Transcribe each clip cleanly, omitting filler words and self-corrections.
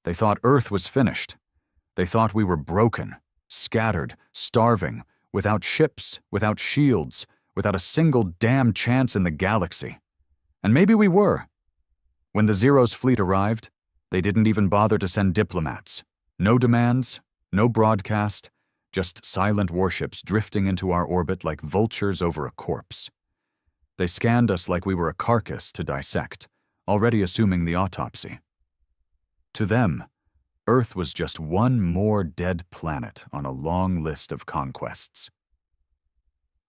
They thought Earth was finished. They thought we were broken, scattered, starving, without ships, without shields, without a single damn chance in the galaxy. And maybe we were. When the Zero's fleet arrived, they didn't even bother to send diplomats. No demands, no broadcast, just silent warships drifting into our orbit like vultures over a corpse. They scanned us like we were a carcass to dissect, already assuming the autopsy. To them, Earth was just one more dead planet on a long list of conquests.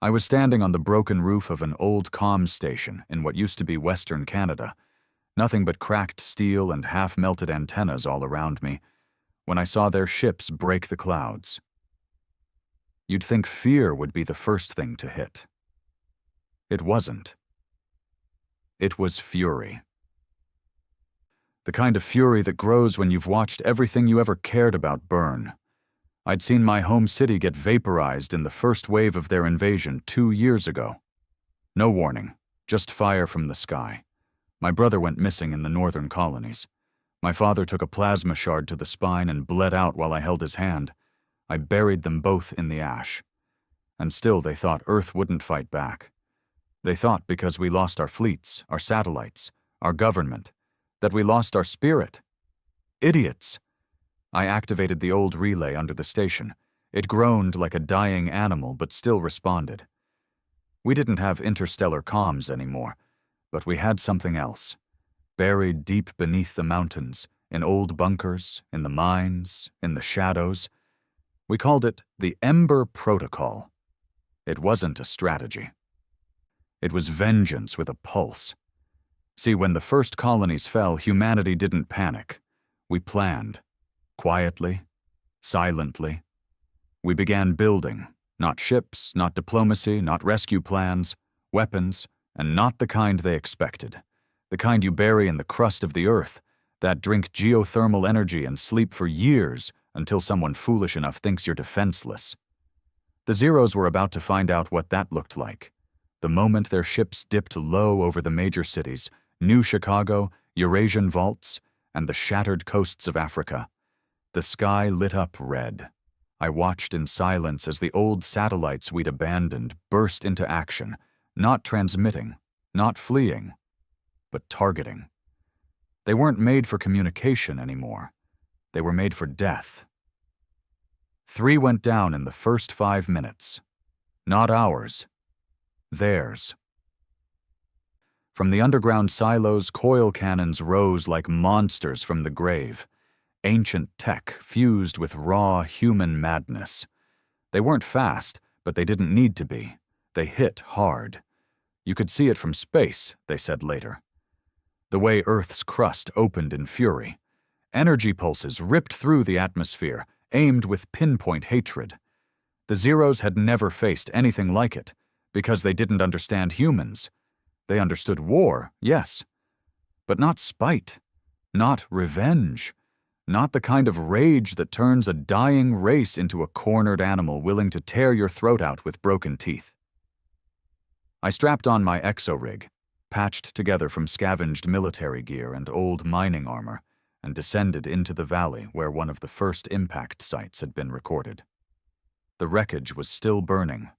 I was standing on the broken roof of an old comms station in what used to be Western Canada, nothing but cracked steel and half-melted antennas all around me, when I saw their ships break the clouds. You'd think fear would be the first thing to hit. It wasn't. It was fury. The kind of fury that grows when you've watched everything you ever cared about burn. I'd seen my home city get vaporized in the first wave of their invasion 2 years ago. No warning, just fire from the sky. My brother went missing in the northern colonies. My father took a plasma shard to the spine and bled out while I held his hand. I buried them both in the ash. And still they thought Earth wouldn't fight back. They thought because we lost our fleets, our satellites, our government, that we lost our spirit. Idiots! I activated the old relay under the station. It groaned like a dying animal but still responded. We didn't have interstellar comms anymore, but we had something else. Buried deep beneath the mountains, in old bunkers, in the mines, in the shadows. We called it the Ember Protocol. It wasn't a strategy. It was vengeance with a pulse. See, when the first colonies fell, humanity didn't panic. We planned. Quietly, silently. We began building, not ships, not diplomacy, not rescue plans, weapons, and not the kind they expected. The kind you bury in the crust of the earth, that drink geothermal energy and sleep for years until someone foolish enough thinks you're defenseless. The Zeros were about to find out what that looked like. The moment their ships dipped low over the major cities, New Chicago, Eurasian vaults, and the shattered coasts of Africa, the sky lit up red. I watched in silence as the old satellites we'd abandoned burst into action, not transmitting, not fleeing, but targeting. They weren't made for communication anymore. They were made for death. 3 went down in the first 5 minutes. Not ours. Theirs. From the underground silos, coil cannons rose like monsters from the grave. Ancient tech fused with raw human madness. They weren't fast, but they didn't need to be. They hit hard. You could see it from space, they said later. The way Earth's crust opened in fury. Energy pulses ripped through the atmosphere, aimed with pinpoint hatred. The Zeros had never faced anything like it, because they didn't understand humans. They understood war, yes, but not spite, not revenge, not the kind of rage that turns a dying race into a cornered animal willing to tear your throat out with broken teeth. I strapped on my exo-rig, patched together from scavenged military gear and old mining armor, and descended into the valley where one of the first impact sites had been recorded. The wreckage was still burning,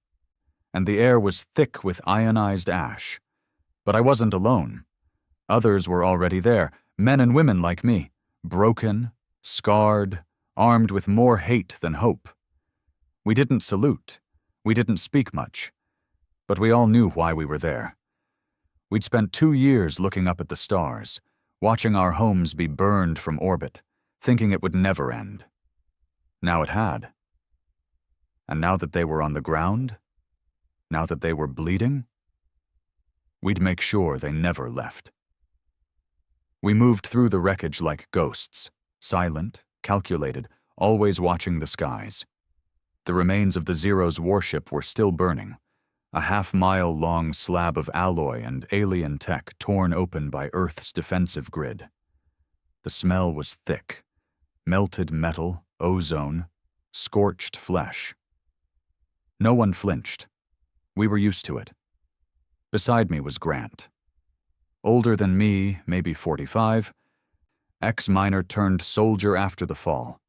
and the air was thick with ionized ash. But I wasn't alone. Others were already there, men and women like me, broken, scarred, armed with more hate than hope. We didn't salute. We didn't speak much. But we all knew why we were there. We'd spent 2 years looking up at the stars, watching our homes be burned from orbit, thinking it would never end. Now it had. And now that they were on the ground, now that they were bleeding, we'd make sure they never left. We moved through the wreckage like ghosts, silent, calculated, always watching the skies. The remains of the Zero's warship were still burning, a half-mile-long slab of alloy and alien tech torn open by Earth's defensive grid. The smell was thick, melted metal, ozone, scorched flesh. No one flinched. We were used to it. Beside me was Grant. Older than me, maybe 45, Ex-miner turned soldier after the fall.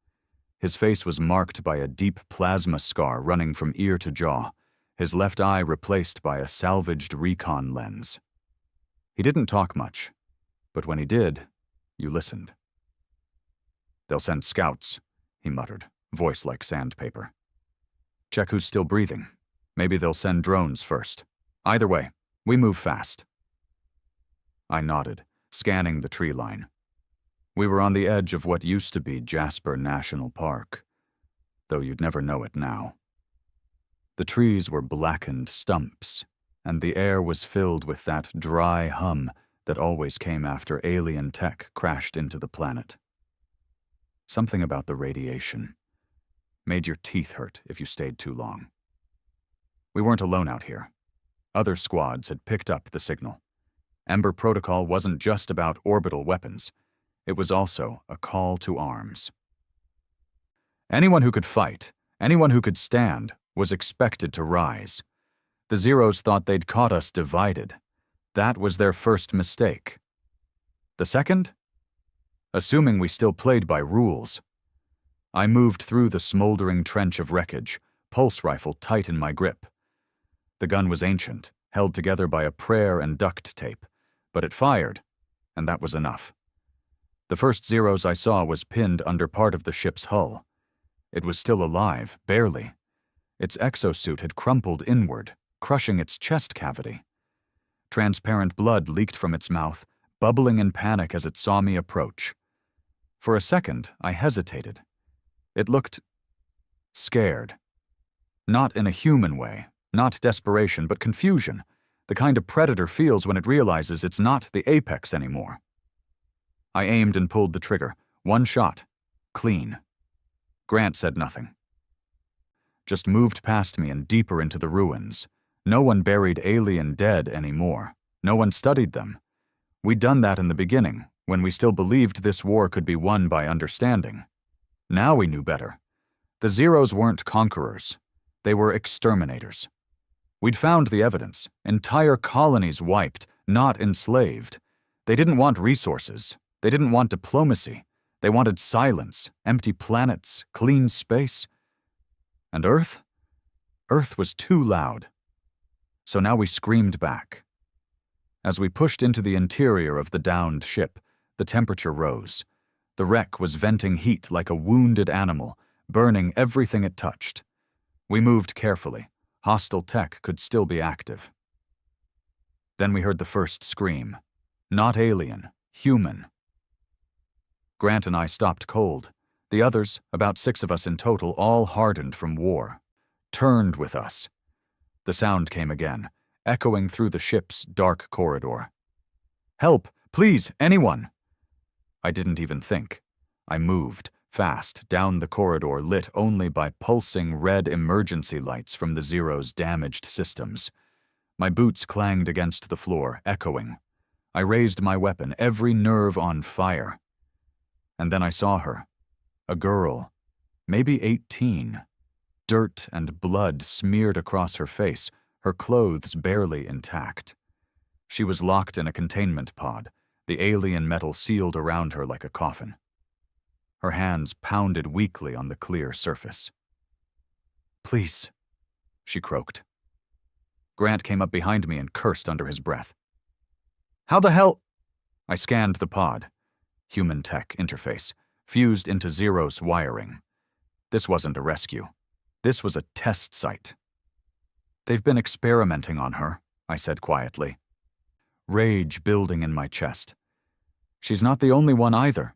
His face was marked by a deep plasma scar running from ear to jaw, his left eye replaced by a salvaged recon lens. He didn't talk much, but when he did, you listened. "They'll send scouts," he muttered, voice like sandpaper. "Check who's still breathing. Maybe they'll send drones first. Either way, we move fast." I nodded, scanning the tree line. We were on the edge of what used to be Jasper National Park, though you'd never know it now. The trees were blackened stumps, and the air was filled with that dry hum that always came after alien tech crashed into the planet. Something about the radiation made your teeth hurt if you stayed too long. We weren't alone out here. Other squads had picked up the signal. Ember Protocol wasn't just about orbital weapons. It was also a call to arms. Anyone who could fight, anyone who could stand, was expected to rise. The Zeros thought they'd caught us divided. That was their first mistake. The second? Assuming we still played by rules. I moved through the smoldering trench of wreckage, pulse rifle tight in my grip. The gun was ancient, held together by a prayer and duct tape, but it fired, and that was enough. The first Zeros I saw was pinned under part of the ship's hull. It was still alive, barely. Its exosuit had crumpled inward, crushing its chest cavity. Transparent blood leaked from its mouth, bubbling in panic as it saw me approach. For a second, I hesitated. It looked scared. Not in a human way, not desperation, but confusion, the kind a predator feels when it realizes it's not the apex anymore. I aimed and pulled the trigger. One shot. Clean. Grant said nothing. Just moved past me and deeper into the ruins. No one buried alien dead anymore. No one studied them. We'd done that in the beginning, when we still believed this war could be won by understanding. Now we knew better. The Zeros weren't conquerors. They were exterminators. We'd found the evidence. Entire colonies wiped, not enslaved. They didn't want resources. They didn't want diplomacy. They wanted silence, empty planets, clean space. And Earth? Earth was too loud. So now we screamed back. As we pushed into the interior of the downed ship, the temperature rose. The wreck was venting heat like a wounded animal, burning everything it touched. We moved carefully. Hostile tech could still be active. Then we heard the first scream. Not alien, human. Grant and I stopped cold. The others, about 6 of us in total, all hardened from war, turned with us. The sound came again, echoing through the ship's dark corridor. "Help! Please, anyone!" I didn't even think. I moved, fast, down the corridor lit only by pulsing red emergency lights from the Zero's damaged systems. My boots clanged against the floor, echoing. I raised my weapon, every nerve on fire. And then I saw her. A girl, maybe 18. Dirt and blood smeared across her face, her clothes barely intact. She was locked in a containment pod, the alien metal sealed around her like a coffin. Her hands pounded weakly on the clear surface. "Please," she croaked. Grant came up behind me and cursed under his breath. "How the hell?" I scanned the pod. Human tech interface, fused into Zero's wiring. This wasn't a rescue. This was a test site. "They've been experimenting on her," I said quietly. Rage building in my chest. She's not the only one either.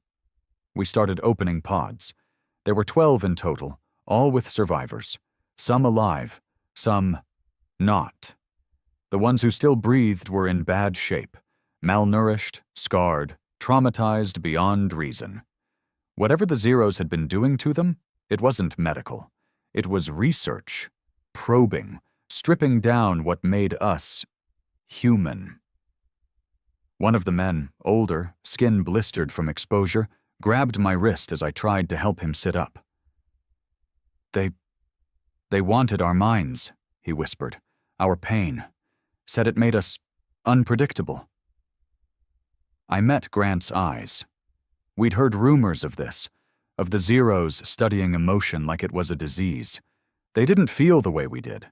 We started opening pods. There were 12 in total, all with survivors. Some alive, some not. The ones who still breathed were in bad shape, malnourished, scarred, traumatized beyond reason. Whatever the Zeros had been doing to them, it wasn't medical. It was research, probing, stripping down what made us human. One of the men, older, skin blistered from exposure, grabbed my wrist as I tried to help him sit up. They wanted our minds," he whispered, "our pain. Said it made us unpredictable." I met Grant's eyes. We'd heard rumors of this, of the Zeros studying emotion like it was a disease. They didn't feel the way we did.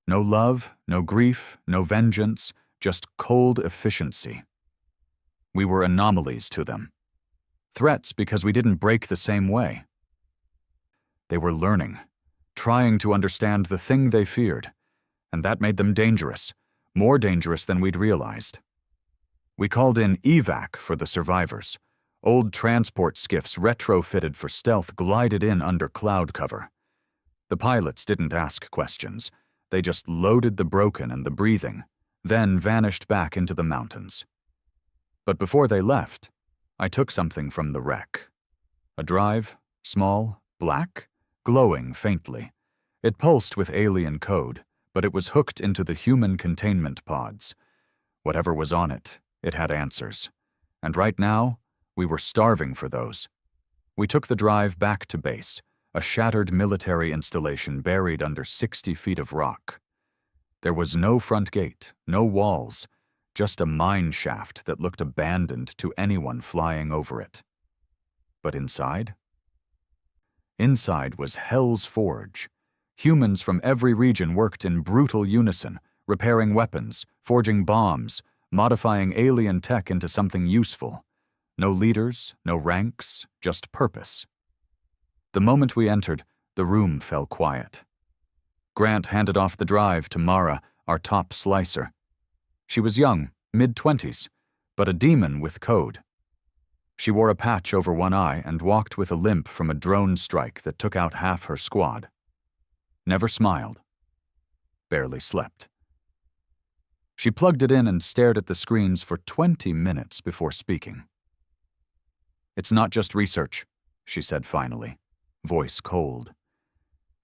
No love, no grief, no vengeance, just cold efficiency. We were anomalies to them. Threats because we didn't break the same way. They were learning, trying to understand the thing they feared, and that made them dangerous, more dangerous than we'd realized. We called in evac for the survivors. Old transport skiffs retrofitted for stealth glided in under cloud cover. The pilots didn't ask questions. They just loaded the broken and the breathing, then vanished back into the mountains. But before they left, I took something from the wreck. A drive, small, black, glowing faintly. It pulsed with alien code, but it was hooked into the human containment pods. Whatever was on it, it had answers. And right now, we were starving for those. We took the drive back to base, a shattered military installation buried under 60 feet of rock. There was no front gate, no walls, just a mine shaft that looked abandoned to anyone flying over it. But inside? Inside was Hell's Forge. Humans from every region worked in brutal unison, repairing weapons, forging bombs, modifying alien tech into something useful. No leaders, no ranks, just purpose. The moment we entered, the room fell quiet. Grant handed off the drive to Mara, our top slicer. She was young, mid-20s, but a demon with code. She wore a patch over one eye and walked with a limp from a drone strike that took out half her squad. Never smiled. Barely slept. She plugged it in and stared at the screens for 20 minutes before speaking. "It's not just research," she said finally, voice cold.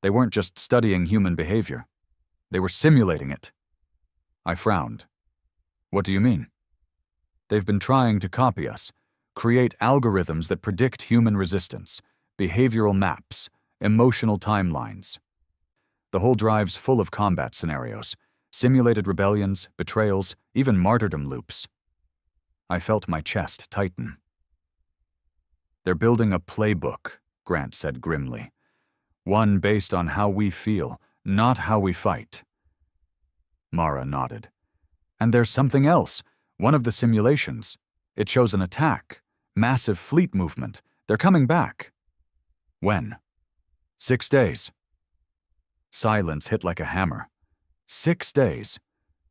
"They weren't just studying human behavior. They were simulating it." I frowned. "What do you mean?" "They've been trying to copy us, create algorithms that predict human resistance, behavioral maps, emotional timelines. The whole drive's full of combat scenarios, simulated rebellions, betrayals, even martyrdom loops." I felt my chest tighten. "They're building a playbook," Grant said grimly. "One based on how we feel, not how we fight." Mara nodded. "And there's something else. One of the simulations. It shows an attack. Massive fleet movement. They're coming back." "When?" "6 days." Silence hit like a hammer. 6 days.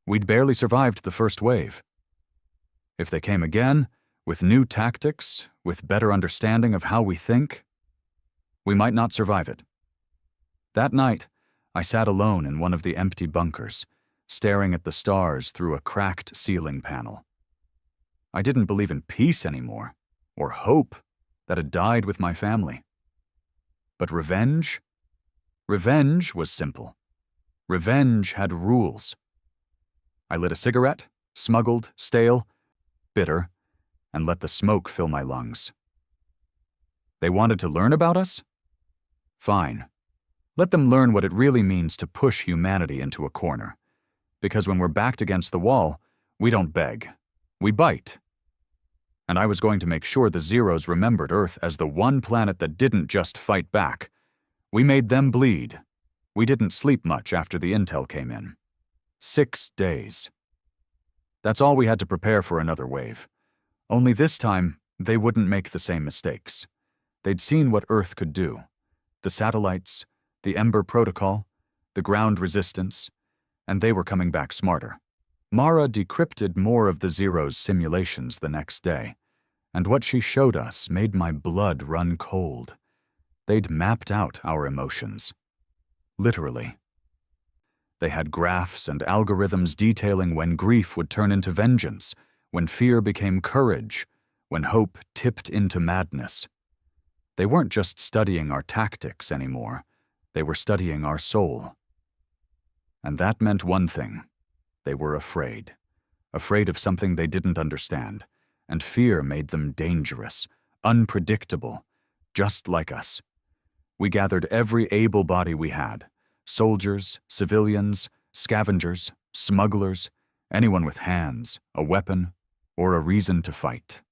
We'd barely survived the first wave. If they came again, with new tactics, with better understanding of how we think, we might not survive it. That night, I sat alone in one of the empty bunkers, staring at the stars through a cracked ceiling panel. I didn't believe in peace anymore, or hope that had died with my family. But revenge? Revenge was simple. Revenge had rules. I lit a cigarette, smuggled, stale, bitter, and let the smoke fill my lungs. They wanted to learn about us? Fine. Let them learn what it really means to push humanity into a corner. Because when we're backed against the wall, we don't beg. We bite. And I was going to make sure the Zeros remembered Earth as the one planet that didn't just fight back. We made them bleed. We didn't sleep much after the intel came in. 6 days. That's all we had to prepare for another wave. Only this time, they wouldn't make the same mistakes. They'd seen what Earth could do. The satellites, the Ember Protocol, the ground resistance, and they were coming back smarter. Mara decrypted more of the Zeros' simulations the next day, and what she showed us made my blood run cold. They'd mapped out our emotions. Literally. They had graphs and algorithms detailing when grief would turn into vengeance, when fear became courage, when hope tipped into madness. They weren't just studying our tactics anymore. They were studying our soul. And that meant one thing. They were afraid. Afraid of something they didn't understand. And fear made them dangerous, unpredictable, just like us. We gathered every able body we had. Soldiers, civilians, scavengers, smugglers, anyone with hands, a weapon, or a reason to fight.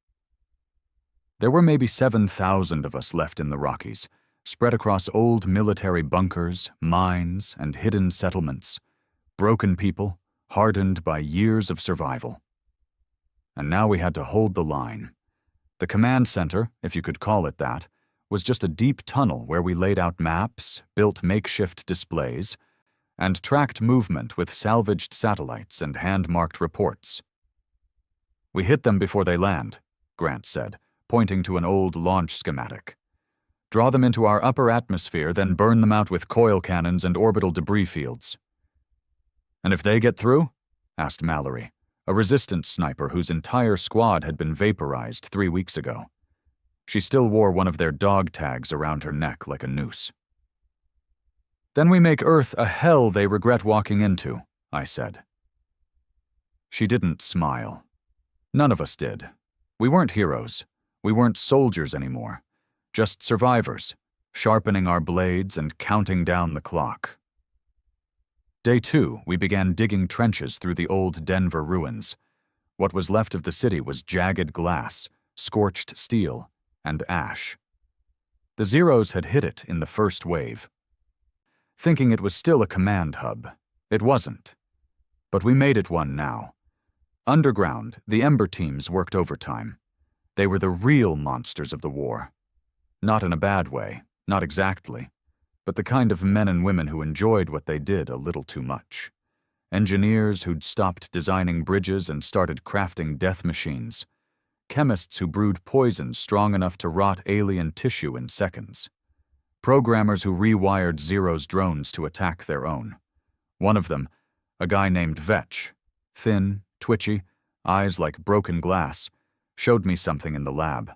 There were maybe 7,000 of us left in the Rockies, spread across old military bunkers, mines, and hidden settlements. Broken people, hardened by years of survival. And now we had to hold the line. The command center, if you could call it that, was just a deep tunnel where we laid out maps, built makeshift displays, and tracked movement with salvaged satellites and hand-marked reports. "We hit them before they land," Grant said, pointing to an old launch schematic. "Draw them into our upper atmosphere, then burn them out with coil cannons and orbital debris fields." "And if they get through?" asked Mallory, a resistance sniper whose entire squad had been vaporized 3 weeks ago. She still wore one of their dog tags around her neck like a noose. "Then we make Earth a hell they regret walking into," I said. She didn't smile. None of us did. We weren't heroes. We weren't soldiers anymore. Just survivors, sharpening our blades and counting down the clock. Day 2, we began digging trenches through the old Denver ruins. What was left of the city was jagged glass, scorched steel, and ash. The Zeros had hit it in the first wave. Thinking it was still a command hub, it wasn't. But we made it one now. Underground, the Ember teams worked overtime. They were the real monsters of the war. Not in a bad way, not exactly, but the kind of men and women who enjoyed what they did a little too much. Engineers who'd stopped designing bridges and started crafting death machines. Chemists who brewed poisons strong enough to rot alien tissue in seconds. Programmers who rewired Zero's drones to attack their own. One of them, a guy named Vetch, thin, twitchy, eyes like broken glass, showed me something in the lab.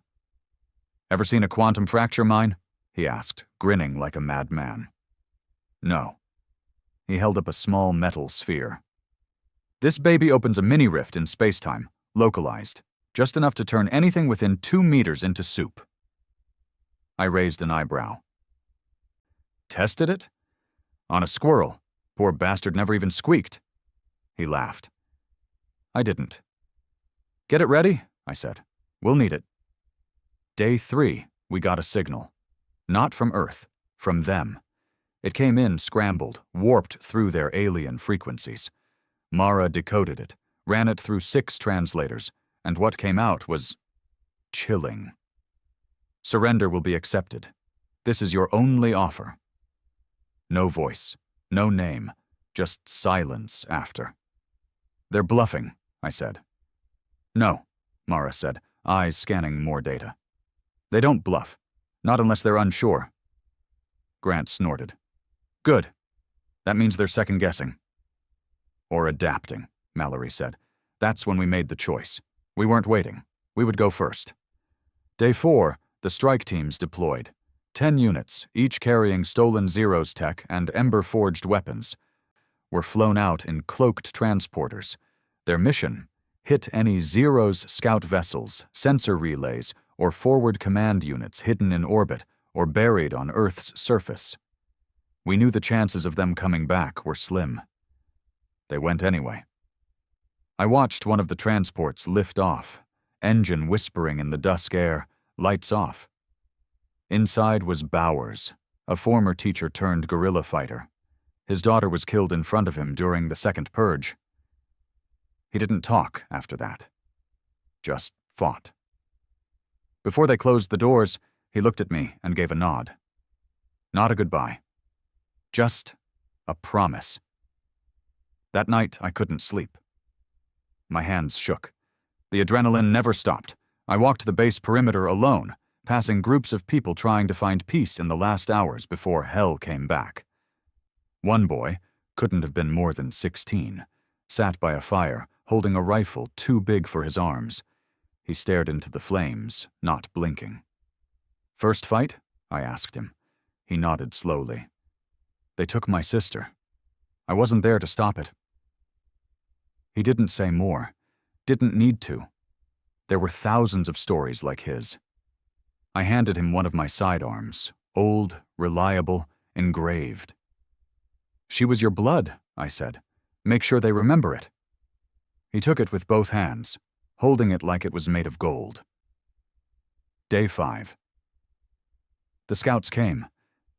"Ever seen a quantum fracture mine?" he asked, grinning like a madman. "No." He held up a small metal sphere. "This baby opens a mini-rift in spacetime, localized, just enough to turn anything within 2 meters into soup." I raised an eyebrow. "Tested it?" "On a squirrel. Poor bastard never even squeaked." He laughed. I didn't. "Get it ready," I said. "We'll need it." Day 3, we got a signal. Not from Earth, from them. It came in scrambled, warped through their alien frequencies. Mara decoded it, ran it through 6 translators, and what came out was chilling. "Surrender will be accepted. This is your only offer." No voice, no name, just silence after. "They're bluffing," I said. "No," Mara said, eyes scanning more data. "They don't bluff. Not unless they're unsure." Grant snorted. "Good. That means they're second-guessing." "Or adapting," Mallory said. "That's when we made the choice. We weren't waiting. We would go first." Day 4, the strike teams deployed. 10 units, each carrying stolen Zero's tech and Ember-forged weapons, were flown out in cloaked transporters. Their mission: hit any Zero's scout vessels, sensor relays, or forward command units hidden in orbit or buried on Earth's surface. We knew the chances of them coming back were slim. They went anyway. I watched one of the transports lift off, engine whispering in the dusk air, lights off. Inside was Bowers, a former teacher-turned-guerrilla fighter. His daughter was killed in front of him during the Second Purge. He didn't talk after that. Just fought. Before they closed the doors, he looked at me and gave a nod. Not a goodbye. Just a promise. That night, I couldn't sleep. My hands shook. The adrenaline never stopped. I walked the base perimeter alone, passing groups of people trying to find peace in the last hours before hell came back. One boy, couldn't have been more than 16, sat by a fire, holding a rifle too big for his arms. He stared into the flames, not blinking. "First fight?" I asked him. He nodded slowly. "They took my sister. I wasn't there to stop it." He didn't say more. Didn't need to. There were thousands of stories like his. I handed him one of my sidearms, old, reliable, engraved. "She was your blood," I said. "Make sure they remember it." He took it with both hands, holding it like it was made of gold. Day 5. The scouts came.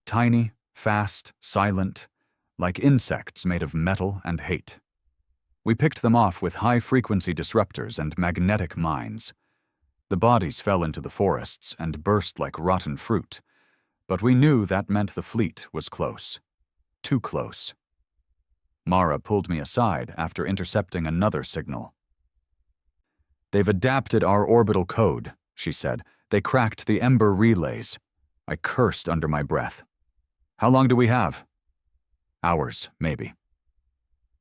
Tiny, fast, silent, like insects made of metal and hate. We picked them off with high-frequency disruptors and magnetic mines. The bodies fell into the forests and burst like rotten fruit, but we knew that meant the fleet was close. Too close. Mara pulled me aside after intercepting another signal. "They've adapted our orbital code," she said. "They cracked the Ember relays." I cursed under my breath. "How long do we have?" "Hours, maybe."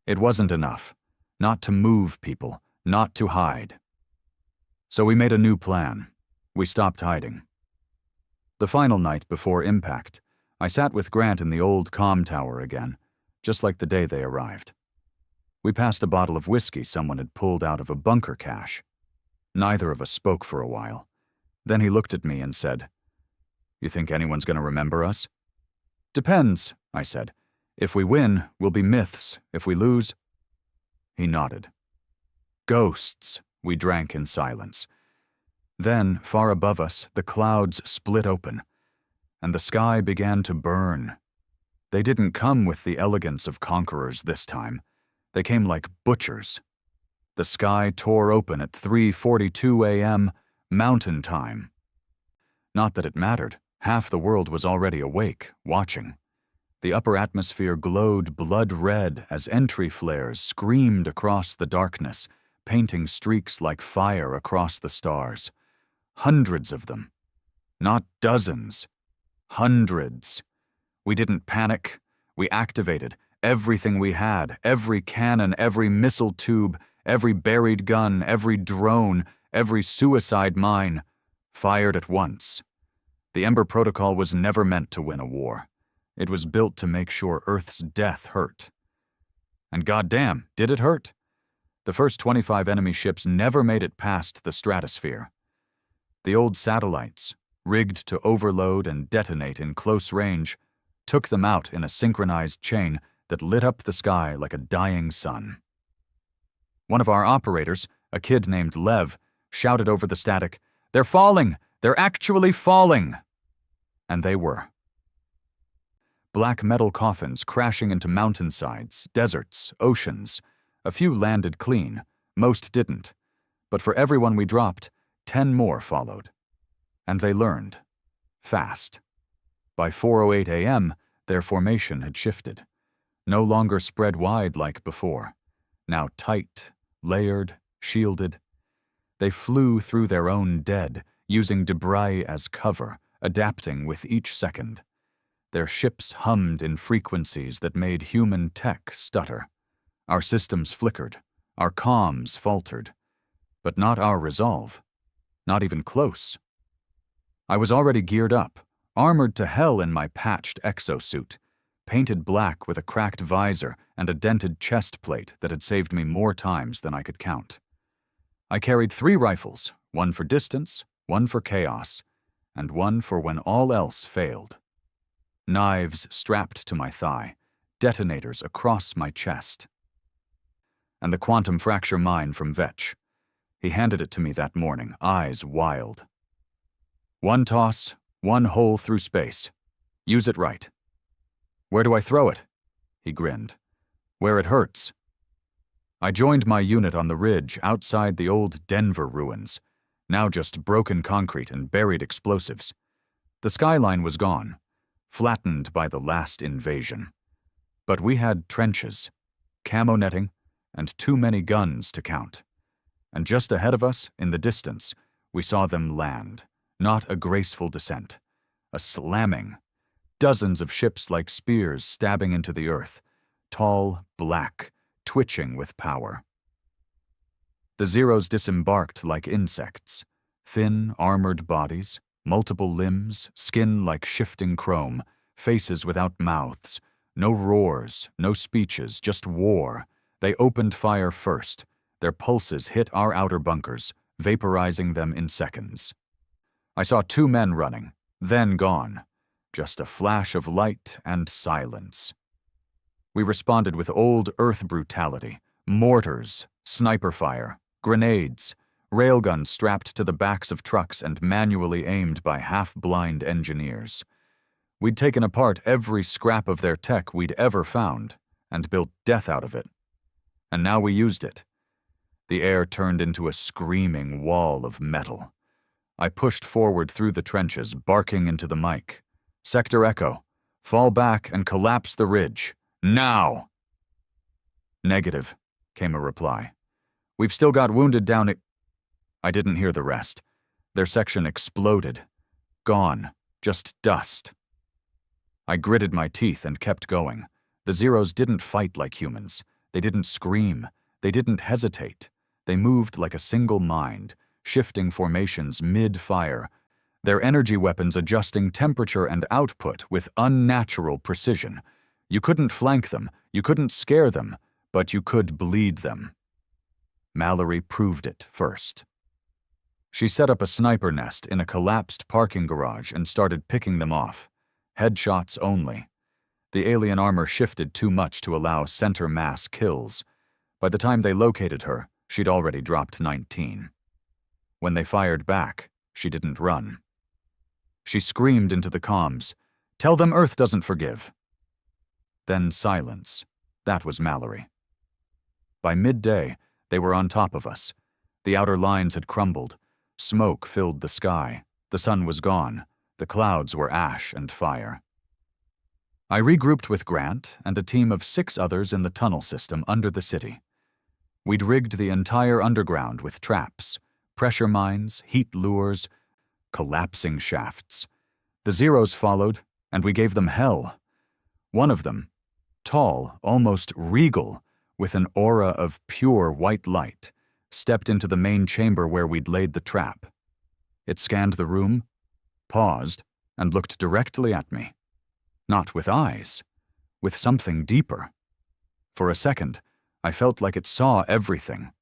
It wasn't enough. Not to move people, not to hide. So we made a new plan. We stopped hiding. The final night before impact, I sat with Grant in the old comm tower again, just like the day they arrived. We passed a bottle of whiskey someone had pulled out of a bunker cache. Neither of us spoke for a while. Then he looked at me and said, "You think anyone's going to remember us?" "Depends," I said. "If we win, we'll be myths. If we lose..." He nodded. Ghosts, we drank in silence. Then, far above us, the clouds split open, and the sky began to burn. They didn't come with the elegance of conquerors this time. They came like butchers. The sky tore open at 3:42 a.m. Mountain Time. Not that it mattered. Half the world was already awake, watching. The upper atmosphere glowed blood red as entry flares screamed across the darkness, painting streaks like fire across the stars. Hundreds of them. Not dozens. Hundreds. We didn't panic. We activated everything we had, every cannon, every missile tube, every buried gun, every drone, every suicide mine, fired at once. The Ember Protocol was never meant to win a war. It was built to make sure Earth's death hurt. And goddamn, did it hurt? The first 25 enemy ships never made it past the stratosphere. The old satellites, rigged to overload and detonate in close range, took them out in a synchronized chain that lit up the sky like a dying sun. One of our operators, a kid named Lev, shouted over the static, "They're falling! They're actually falling!" And they were. Black metal coffins crashing into mountainsides, deserts, oceans. A few landed clean, most didn't. But for everyone we dropped, 10 more followed. And they learned. Fast. By 4:08 a.m., their formation had shifted. No longer spread wide like before. Now tight, layered, shielded. They flew through their own dead, using debris as cover, adapting with each second. Their ships hummed in frequencies that made human tech stutter. Our systems flickered. Our comms faltered. But not our resolve. Not even close. I was already geared up, armored to hell in my patched exosuit, painted black with a cracked visor and a dented chest plate that had saved me more times than I could count. I carried 3 rifles, one for distance, one for chaos, and one for when all else failed. Knives strapped to my thigh, detonators across my chest. And the quantum fracture mine from Vetch. He handed it to me that morning, eyes wild. "One toss, one hole through space. Use it right." "Where do I throw it?" He grinned. "Where it hurts." I joined my unit on the ridge outside the old Denver ruins, now just broken concrete and buried explosives. The skyline was gone, flattened by the last invasion. But we had trenches, camo netting, and too many guns to count. And just ahead of us, in the distance, we saw them land, not a graceful descent, a slamming. Dozens of ships like spears stabbing into the earth, tall, black, twitching with power. The Zeros disembarked like insects, thin, armored bodies, multiple limbs, skin like shifting chrome, faces without mouths, no roars, no speeches, just war. They opened fire first. Their pulses hit our outer bunkers, vaporizing them in seconds. I saw 2 men running, then gone. Just a flash of light and silence. We responded with old Earth brutality, mortars, sniper fire, grenades, railguns strapped to the backs of trucks and manually aimed by half-blind engineers. We'd taken apart every scrap of their tech we'd ever found and built death out of it. And now we used it. The air turned into a screaming wall of metal. I pushed forward through the trenches, barking into the mic. "Sector Echo, fall back and collapse the ridge. Now!" "Negative," came a reply. "We've still got wounded down it." I didn't hear the rest. Their section exploded. Gone. Just dust. I gritted my teeth and kept going. The Zeros didn't fight like humans. They didn't scream. They didn't hesitate. They moved like a single mind, shifting formations mid-fire, their energy weapons adjusting temperature and output with unnatural precision. You couldn't flank them, you couldn't scare them, but you could bleed them. Mallory proved it first. She set up a sniper nest in a collapsed parking garage and started picking them off. Headshots only. The alien armor shifted too much to allow center mass kills. By the time they located her, she'd already dropped 19. When they fired back, she didn't run. She screamed into the comms, "Tell them Earth doesn't forgive." Then silence. That was Mallory. By midday, they were on top of us. The outer lines had crumbled. Smoke filled the sky. The sun was gone. The clouds were ash and fire. I regrouped with Grant and a team of 6 others in the tunnel system under the city. We'd rigged the entire underground with traps, pressure mines, heat lures, collapsing shafts. The Zeros followed, and we gave them hell. One of them, tall, almost regal, with an aura of pure white light, stepped into the main chamber where we'd laid the trap. It scanned the room, paused, and looked directly at me. Not with eyes, with something deeper. For a second, I felt like it saw everything.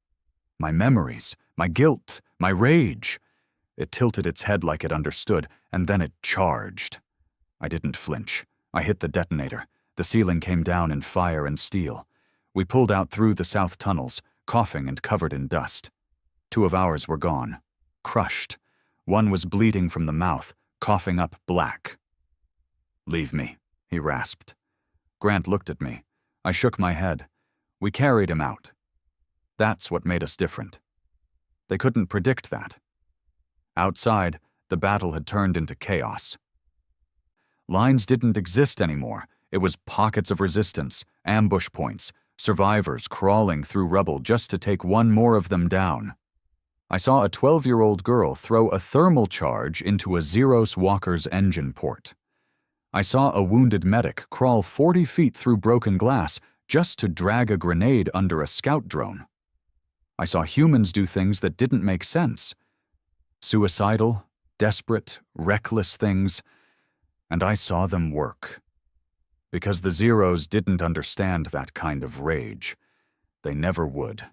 My memories, my guilt, my rage. It tilted its head like it understood, and then it charged. I didn't flinch. I hit the detonator. The ceiling came down in fire and steel. We pulled out through the south tunnels, coughing and covered in dust. 2 of ours were gone, crushed. One was bleeding from the mouth, coughing up black. "Leave me," he rasped. Grant looked at me. I shook my head. We carried him out. That's what made us different. They couldn't predict that. Outside, the battle had turned into chaos. Lines didn't exist anymore. It was pockets of resistance, ambush points, survivors crawling through rubble just to take one more of them down. I saw a 12-year-old girl throw a thermal charge into a Zeros walker's engine port. I saw a wounded medic crawl 40 feet through broken glass just to drag a grenade under a scout drone. I saw humans do things that didn't make sense. Suicidal, desperate, reckless things, and I saw them work. Because the Zeros didn't understand that kind of rage. They never would.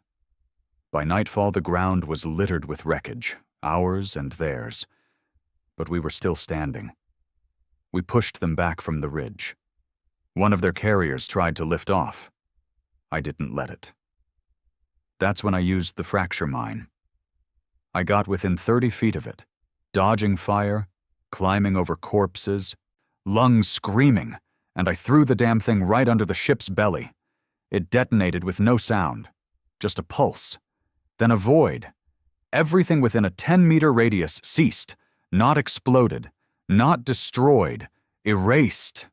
By nightfall, the ground was littered with wreckage, ours and theirs. But we were still standing. We pushed them back from the ridge. One of their carriers tried to lift off. I didn't let it. That's when I used the fracture mine. I got within 30 feet of it, dodging fire, climbing over corpses, lungs screaming, and I threw the damn thing right under the ship's belly. It detonated with no sound, just a pulse, then a void. Everything within a 10-meter radius ceased, not exploded, not destroyed, erased.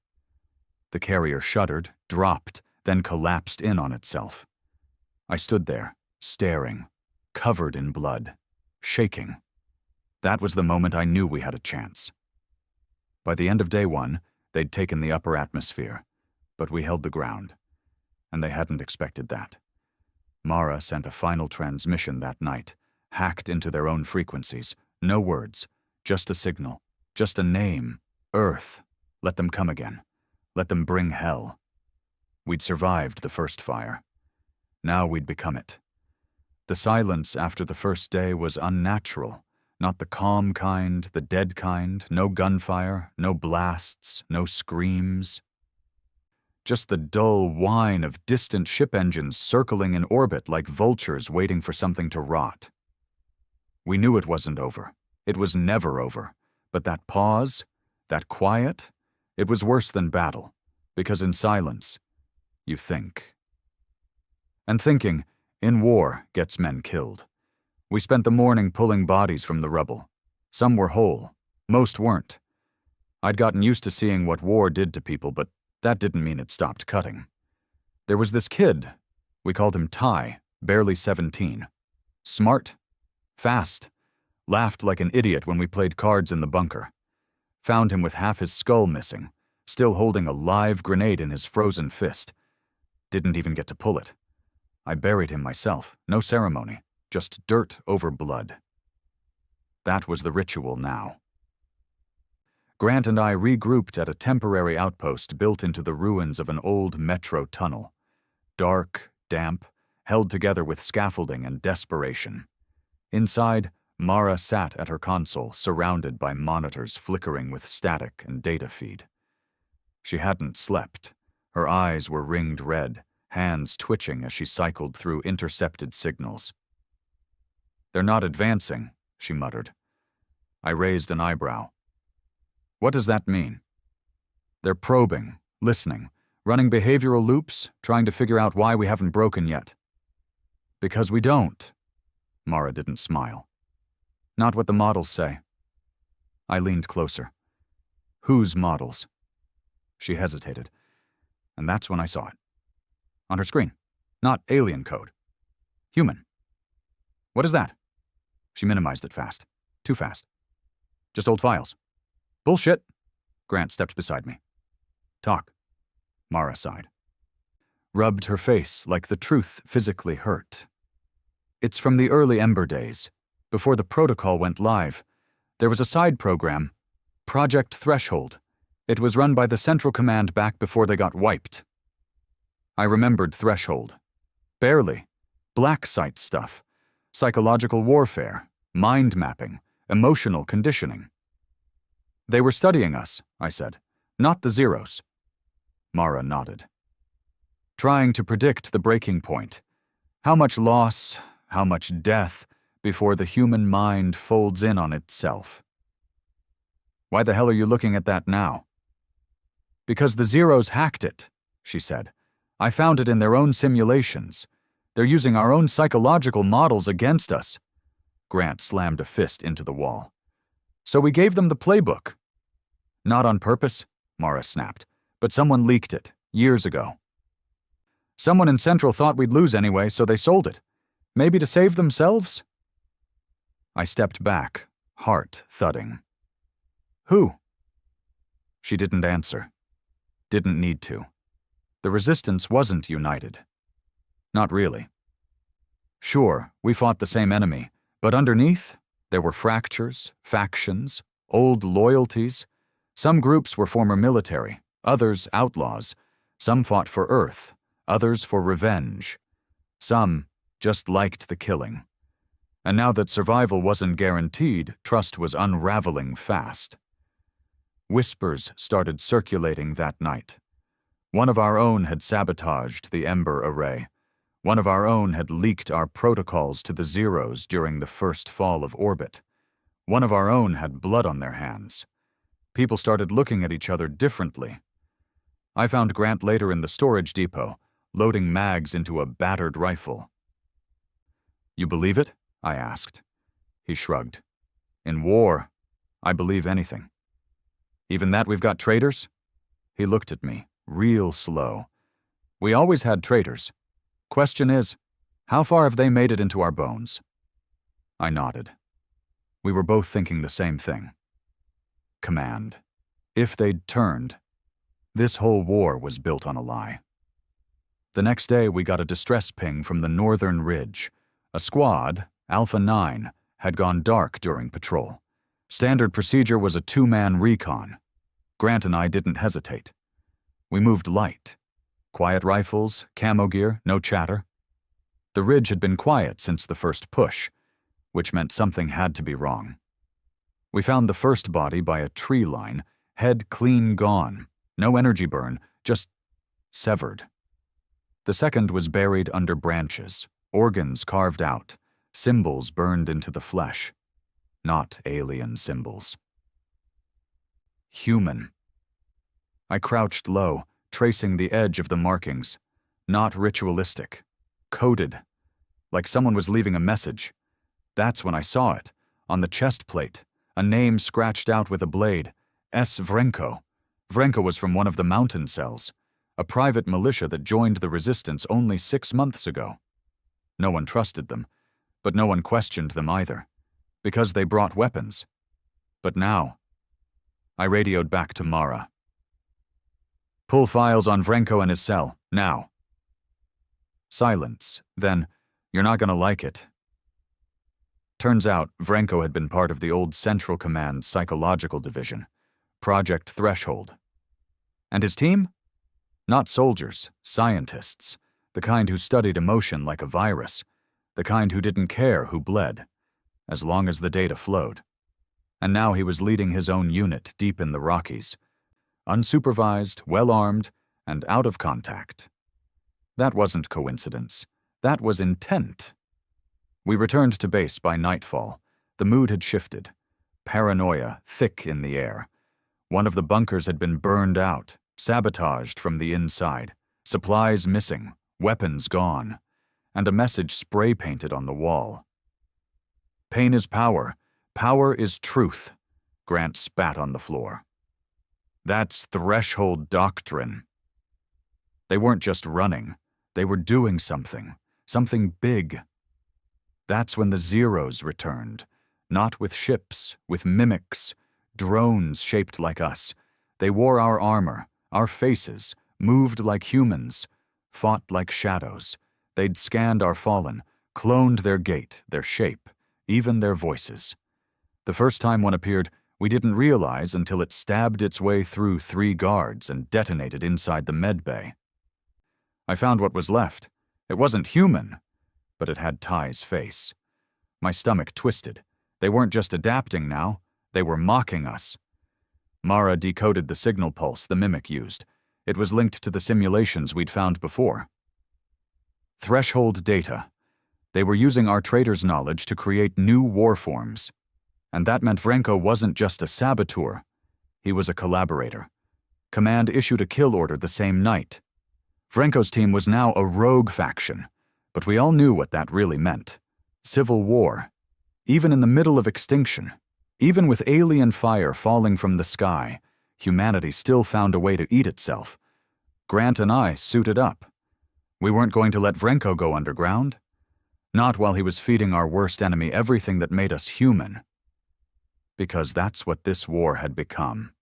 The carrier shuddered, dropped, then collapsed in on itself. I stood there, staring, covered in blood, shaking. That was the moment I knew we had a chance. By the end of day 1, they'd taken the upper atmosphere, but we held the ground, and they hadn't expected that. Mara sent a final transmission that night, hacked into their own frequencies, no words, just a signal, just a name, Earth. Let them come again. Let them bring hell. We'd survived the first fire. Now we'd become it. The silence after the first day was unnatural, not the calm kind, the dead kind, no gunfire, no blasts, no screams. Just the dull whine of distant ship engines circling in orbit like vultures waiting for something to rot. We knew it wasn't over. It was never over. But that pause, that quiet, it was worse than battle, because in silence, you think. And thinking, in war, gets men killed. We spent the morning pulling bodies from the rubble. Some were whole, most weren't. I'd gotten used to seeing what war did to people, but that didn't mean it stopped cutting. There was this kid, we called him Ty, barely 17. Smart, fast, laughed like an idiot when we played cards in the bunker. Found him with half his skull missing, still holding a live grenade in his frozen fist. Didn't even get to pull it. I buried him myself, no ceremony, just dirt over blood. That was the ritual now. Grant and I regrouped at a temporary outpost built into the ruins of an old metro tunnel. Dark, damp, held together with scaffolding and desperation. Inside, Mara sat at her console, surrounded by monitors flickering with static and data feed. She hadn't slept. Her eyes were ringed red, hands twitching as she cycled through intercepted signals. "They're not advancing," she muttered. I raised an eyebrow. "What does that mean?" "They're probing, listening, running behavioral loops, trying to figure out why we haven't broken yet." "Because we don't." Mara didn't smile. "Not what the models say." I leaned closer. "Whose models?" She hesitated, and that's when I saw it. On her screen. Not alien code. Human. "What is that?" She minimized it fast. Too fast. "Just old files." "Bullshit." Grant stepped beside me. "Talk." Mara sighed. Rubbed her face like the truth physically hurt. "It's from the early Ember days. Before the protocol went live, there was a side program, Project Threshold. It was run by the Central Command back before they got wiped." I remembered Threshold. Barely. Black site stuff. Psychological warfare. Mind mapping. Emotional conditioning. "They were studying us," I said. "Not the Zeros." Mara nodded. "Trying to predict the breaking point. How much loss, how much death, before the human mind folds in on itself." "Why the hell are you looking at that now?" "Because the Zeros hacked it," she said. "I found it in their own simulations. They're using our own psychological models against us." Grant slammed a fist into the wall. "So we gave them the playbook." "Not on purpose," Mara snapped, "but someone leaked it, years ago. Someone in Central thought we'd lose anyway, so they sold it. Maybe to save themselves?" I stepped back, heart thudding. "Who?" She didn't answer. Didn't need to. The resistance wasn't united. Not really. Sure, we fought the same enemy, but underneath, there were fractures, factions, old loyalties. Some groups were former military, others outlaws. Some fought for Earth, others for revenge. Some just liked the killing. And now that survival wasn't guaranteed, trust was unraveling fast. Whispers started circulating that night. One of our own had sabotaged the Ember array. One of our own had leaked our protocols to the Zeros during the first fall of orbit. One of our own had blood on their hands. People started looking at each other differently. I found Grant later in the storage depot, loading mags into a battered rifle. "You believe it?" I asked. He shrugged. "In war, I believe anything." "Even that we've got traitors?" He looked at me, real slow. "We always had traitors. Question is, how far have they made it into our bones?" I nodded. We were both thinking the same thing. Command. If they'd turned, this whole war was built on a lie. The next day we got a distress ping from the northern ridge. A squad, Alpha 9, had gone dark during patrol. Standard procedure was a 2-man recon. Grant and I didn't hesitate. We moved light. Quiet rifles, camo gear, no chatter. The ridge had been quiet since the first push, which meant something had to be wrong. We found the first body by a tree line, head clean gone, no energy burn, just severed. The second was buried under branches, organs carved out, symbols burned into the flesh. not alien symbols. Human. I crouched low, tracing the edge of the markings. Not ritualistic. Coded. Like someone was leaving a message. That's when I saw it. On the chest plate. A name scratched out with a blade. S. Vrenko. Vrenko was from one of the mountain cells. A private militia that joined the resistance only 6 months ago. No one trusted them. But no one questioned them either. Because they brought weapons. But now... I radioed back to Mara. Pull files on Vrenko and his cell, now. Silence. Then, you're not gonna like it. Turns out, Vrenko had been part of the old Central Command Psychological Division, Project Threshold. And his team? Not soldiers, scientists, the kind who studied emotion like a virus, the kind who didn't care who bled, as long as the data flowed. And now he was leading his own unit deep in the Rockies, unsupervised, well-armed, and out of contact. That wasn't coincidence. That was intent. We returned to base by nightfall. The mood had shifted. Paranoia thick in the air. One of the bunkers had been burned out, sabotaged from the inside, supplies missing, weapons gone, and a message spray-painted on the wall. Pain is power. Power is truth. Grant spat on the floor. That's threshold doctrine. They weren't just running. They were doing something big. That's when the Zeros returned. Not with ships, with mimics, drones shaped like us. They wore our armor, our faces, moved like humans, fought like shadows. They'd scanned our fallen, cloned their gait, their shape, even their voices. The first time one appeared, we didn't realize until it stabbed its way through 3 guards and detonated inside the med bay. I found what was left. It wasn't human, but it had Ty's face. My stomach twisted. They weren't just adapting now, they were mocking us. Mara decoded the signal pulse the mimic used. It was linked to the simulations we'd found before. Threshold data. They were using our trader's knowledge to create new war forms. And that meant Vrenko wasn't just a saboteur. He was a collaborator. Command issued a kill order the same night. Vrenko's team was now a rogue faction, but we all knew what that really meant. Civil war. Even in the middle of extinction, even with alien fire falling from the sky, humanity still found a way to eat itself. Grant and I suited up. We weren't going to let Vrenko go underground. Not while he was feeding our worst enemy everything that made us human. Because that's what this war had become.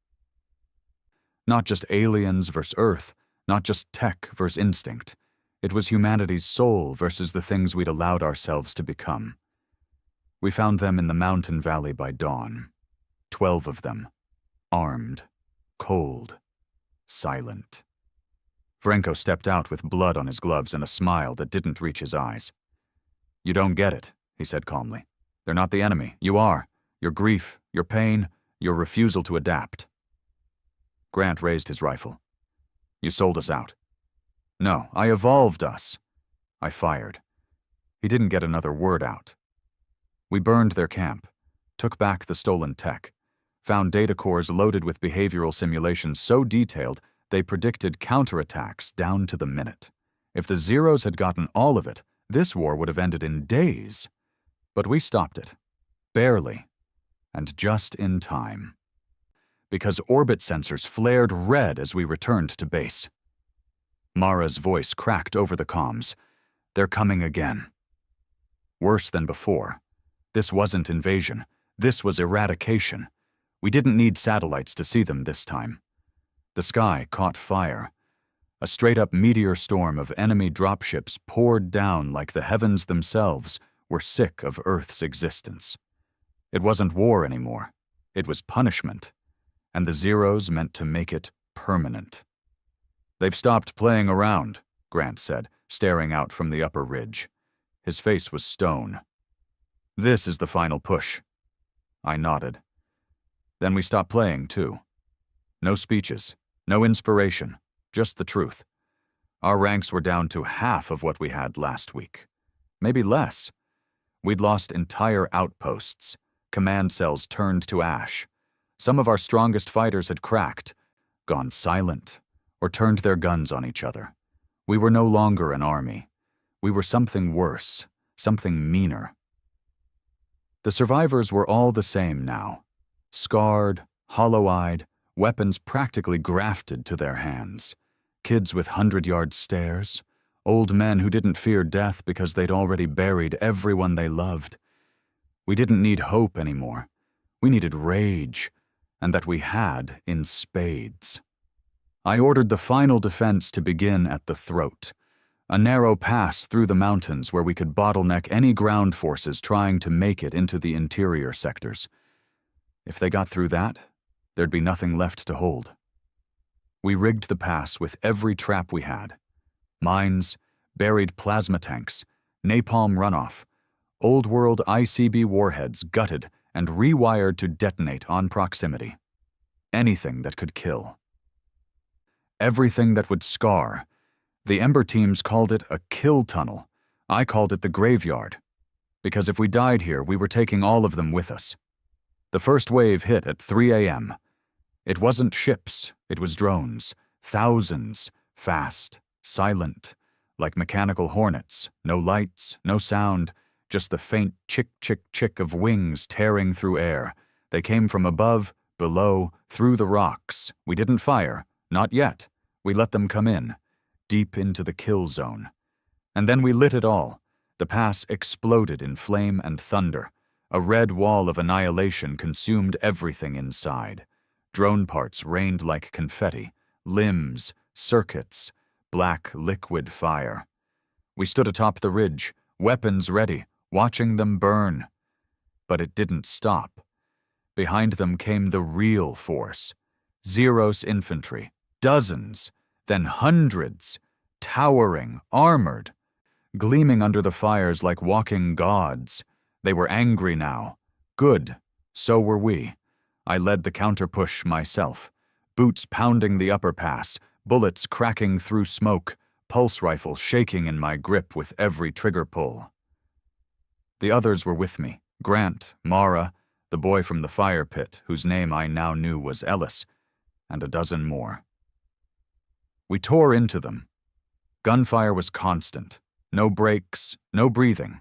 Not just aliens versus Earth, not just tech versus instinct. It was humanity's soul versus the things we'd allowed ourselves to become. We found them in the mountain valley by dawn. 12 of them. Armed. Cold. Silent. Vrenko stepped out with blood on his gloves and a smile that didn't reach his eyes. "You don't get it," he said calmly. "They're not the enemy. You are. Your grief, your pain, your refusal to adapt." Grant raised his rifle. "You sold us out." "No, I evolved us." I fired. He didn't get another word out. We burned their camp, took back the stolen tech, found data cores loaded with behavioral simulations so detailed they predicted counterattacks down to the minute. If the Zeros had gotten all of it, this war would have ended in days. But we stopped it. Barely. And just in time. Because orbit sensors flared red as we returned to base. Mara's voice cracked over the comms. "They're coming again." Worse than before. This wasn't invasion. This was eradication. We didn't need satellites to see them this time. The sky caught fire. A straight-up meteor storm of enemy dropships poured down like the heavens themselves were sick of Earth's existence. It wasn't war anymore. It was punishment. And the Zeros meant to make it permanent. "They've stopped playing around," Grant said, staring out from the upper ridge. His face was stone. "This is the final push." I nodded. Then we stopped playing, too. No speeches, no inspiration, just the truth. Our ranks were down to half of what we had last week. Maybe less. We'd lost entire outposts, command cells turned to ash. Some of our strongest fighters had cracked, gone silent, or turned their guns on each other. We were no longer an army. We were something worse, something meaner. The survivors were all the same now. Scarred, hollow-eyed, weapons practically grafted to their hands. Kids with 100-yard stares. Old men who didn't fear death because they'd already buried everyone they loved. We didn't need hope anymore. We needed rage, and that we had in spades. I ordered the final defense to begin at the throat, a narrow pass through the mountains where we could bottleneck any ground forces trying to make it into the interior sectors. If they got through that, there'd be nothing left to hold. We rigged the pass with every trap we had. Mines, buried plasma tanks, napalm runoff, old-world ICB warheads gutted and rewired to detonate on proximity. Anything that could kill. Everything that would scar. The Ember teams called it a kill tunnel. I called it the graveyard. Because if we died here, we were taking all of them with us. The first wave hit at 3 a.m. It wasn't ships, it was drones. Thousands, fast, silent, like mechanical hornets. No lights, no sound, just the faint chick-chick-chick of wings tearing through air. They came from above, below, through the rocks. We didn't fire. Not yet. We let them come in, deep into the kill zone. And then we lit it all. The pass exploded in flame and thunder. A red wall of annihilation consumed everything inside. Drone parts rained like confetti, limbs, circuits, black liquid fire. We stood atop the ridge, weapons ready, watching them burn. But it didn't stop. Behind them came the real force. Zeros infantry. Dozens, then hundreds, towering, armored, gleaming under the fires like walking gods. They were angry now. Good. So were we. I led the counter-push myself. Boots pounding the upper pass, bullets cracking through smoke, pulse rifle shaking in my grip with every trigger pull. The others were with me. Grant, Mara, the boy from the fire pit, whose name I now knew was Ellis, and a dozen more. We tore into them. Gunfire was constant. No breaks, no breathing.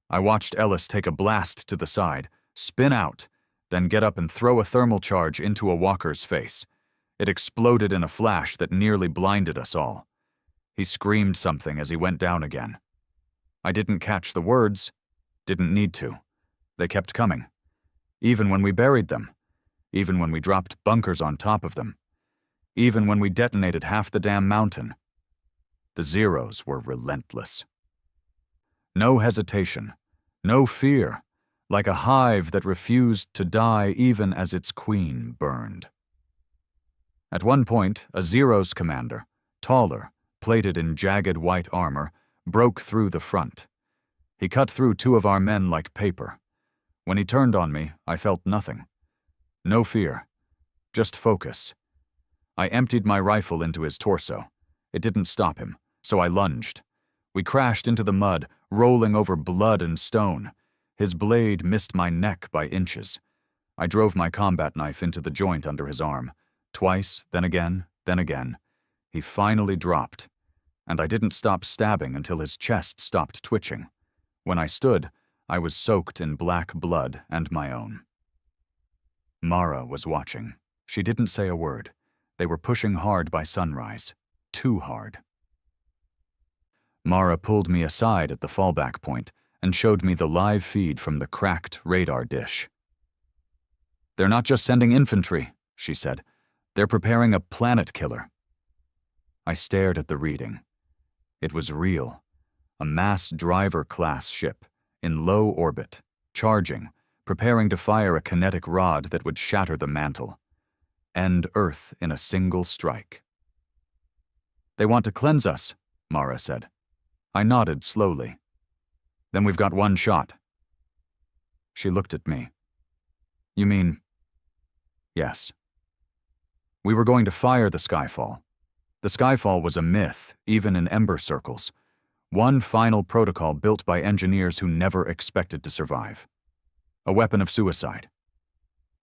I watched Ellis take a blast to the side, spin out, then get up and throw a thermal charge into a walker's face. It exploded in a flash that nearly blinded us all. He screamed something as he went down again. I didn't catch the words, didn't need to. They kept coming. Even when we buried them. Even when we dropped bunkers on top of them. Even when we detonated half the damn mountain. The Zeros were relentless. No hesitation, no fear, like a hive that refused to die even as its queen burned. At one point, a Zeros commander, taller, plated in jagged white armor, broke through the front. He cut through two of our men like paper. When he turned on me, I felt nothing. No fear, just focus. I emptied my rifle into his torso. It didn't stop him, so I lunged. We crashed into the mud, rolling over blood and stone. His blade missed my neck by inches. I drove my combat knife into the joint under his arm. Twice, then again, then again. He finally dropped, and I didn't stop stabbing until his chest stopped twitching. When I stood, I was soaked in black blood and my own. Mara was watching. She didn't say a word. They were pushing hard by sunrise. Too hard. Mara pulled me aside at the fallback point and showed me the live feed from the cracked radar dish. "They're not just sending infantry," she said. "They're preparing a planet killer." I stared at the reading. It was real. A mass driver-class ship, in low orbit, charging, preparing to fire a kinetic rod that would shatter the mantle. End Earth in a single strike. "They want to cleanse us," Mara said. I nodded slowly. "Then we've got one shot." She looked at me. "You mean?" "Yes." We were going to fire the Skyfall. The Skyfall was a myth, even in Ember circles. One final protocol built by engineers who never expected to survive. A weapon of suicide.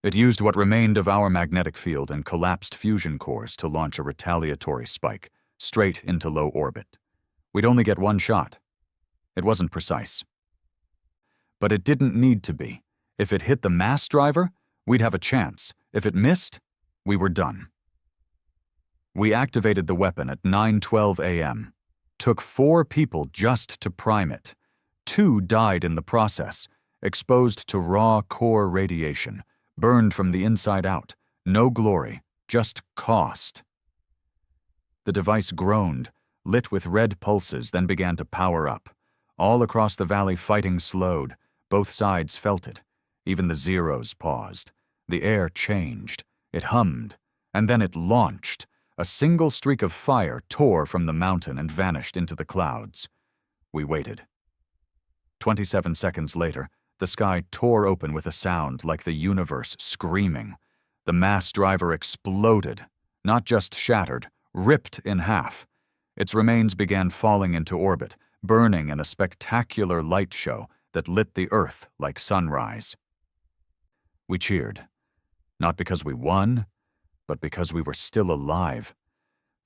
It used what remained of our magnetic field and collapsed fusion cores to launch a retaliatory spike straight into low orbit. We'd only get one shot. It wasn't precise. But it didn't need to be. If it hit the mass driver, we'd have a chance. If it missed, we were done. We activated the weapon at 9:12 a.m. Took 4 people just to prime it. 2 died in the process, exposed to raw core radiation, burned from the inside out. No glory, just cost. The device groaned, lit with red pulses, then began to power up. All across the valley, fighting slowed. Both sides felt it. Even the Zeros paused. The air changed. It hummed, and then it launched. A single streak of fire tore from the mountain and vanished into the clouds. We waited. 27 seconds later, the sky tore open with a sound like the universe screaming. The mass driver exploded, not just shattered, ripped in half. Its remains began falling into orbit, burning in a spectacular light show that lit the earth like sunrise. We cheered, not because we won, but because we were still alive.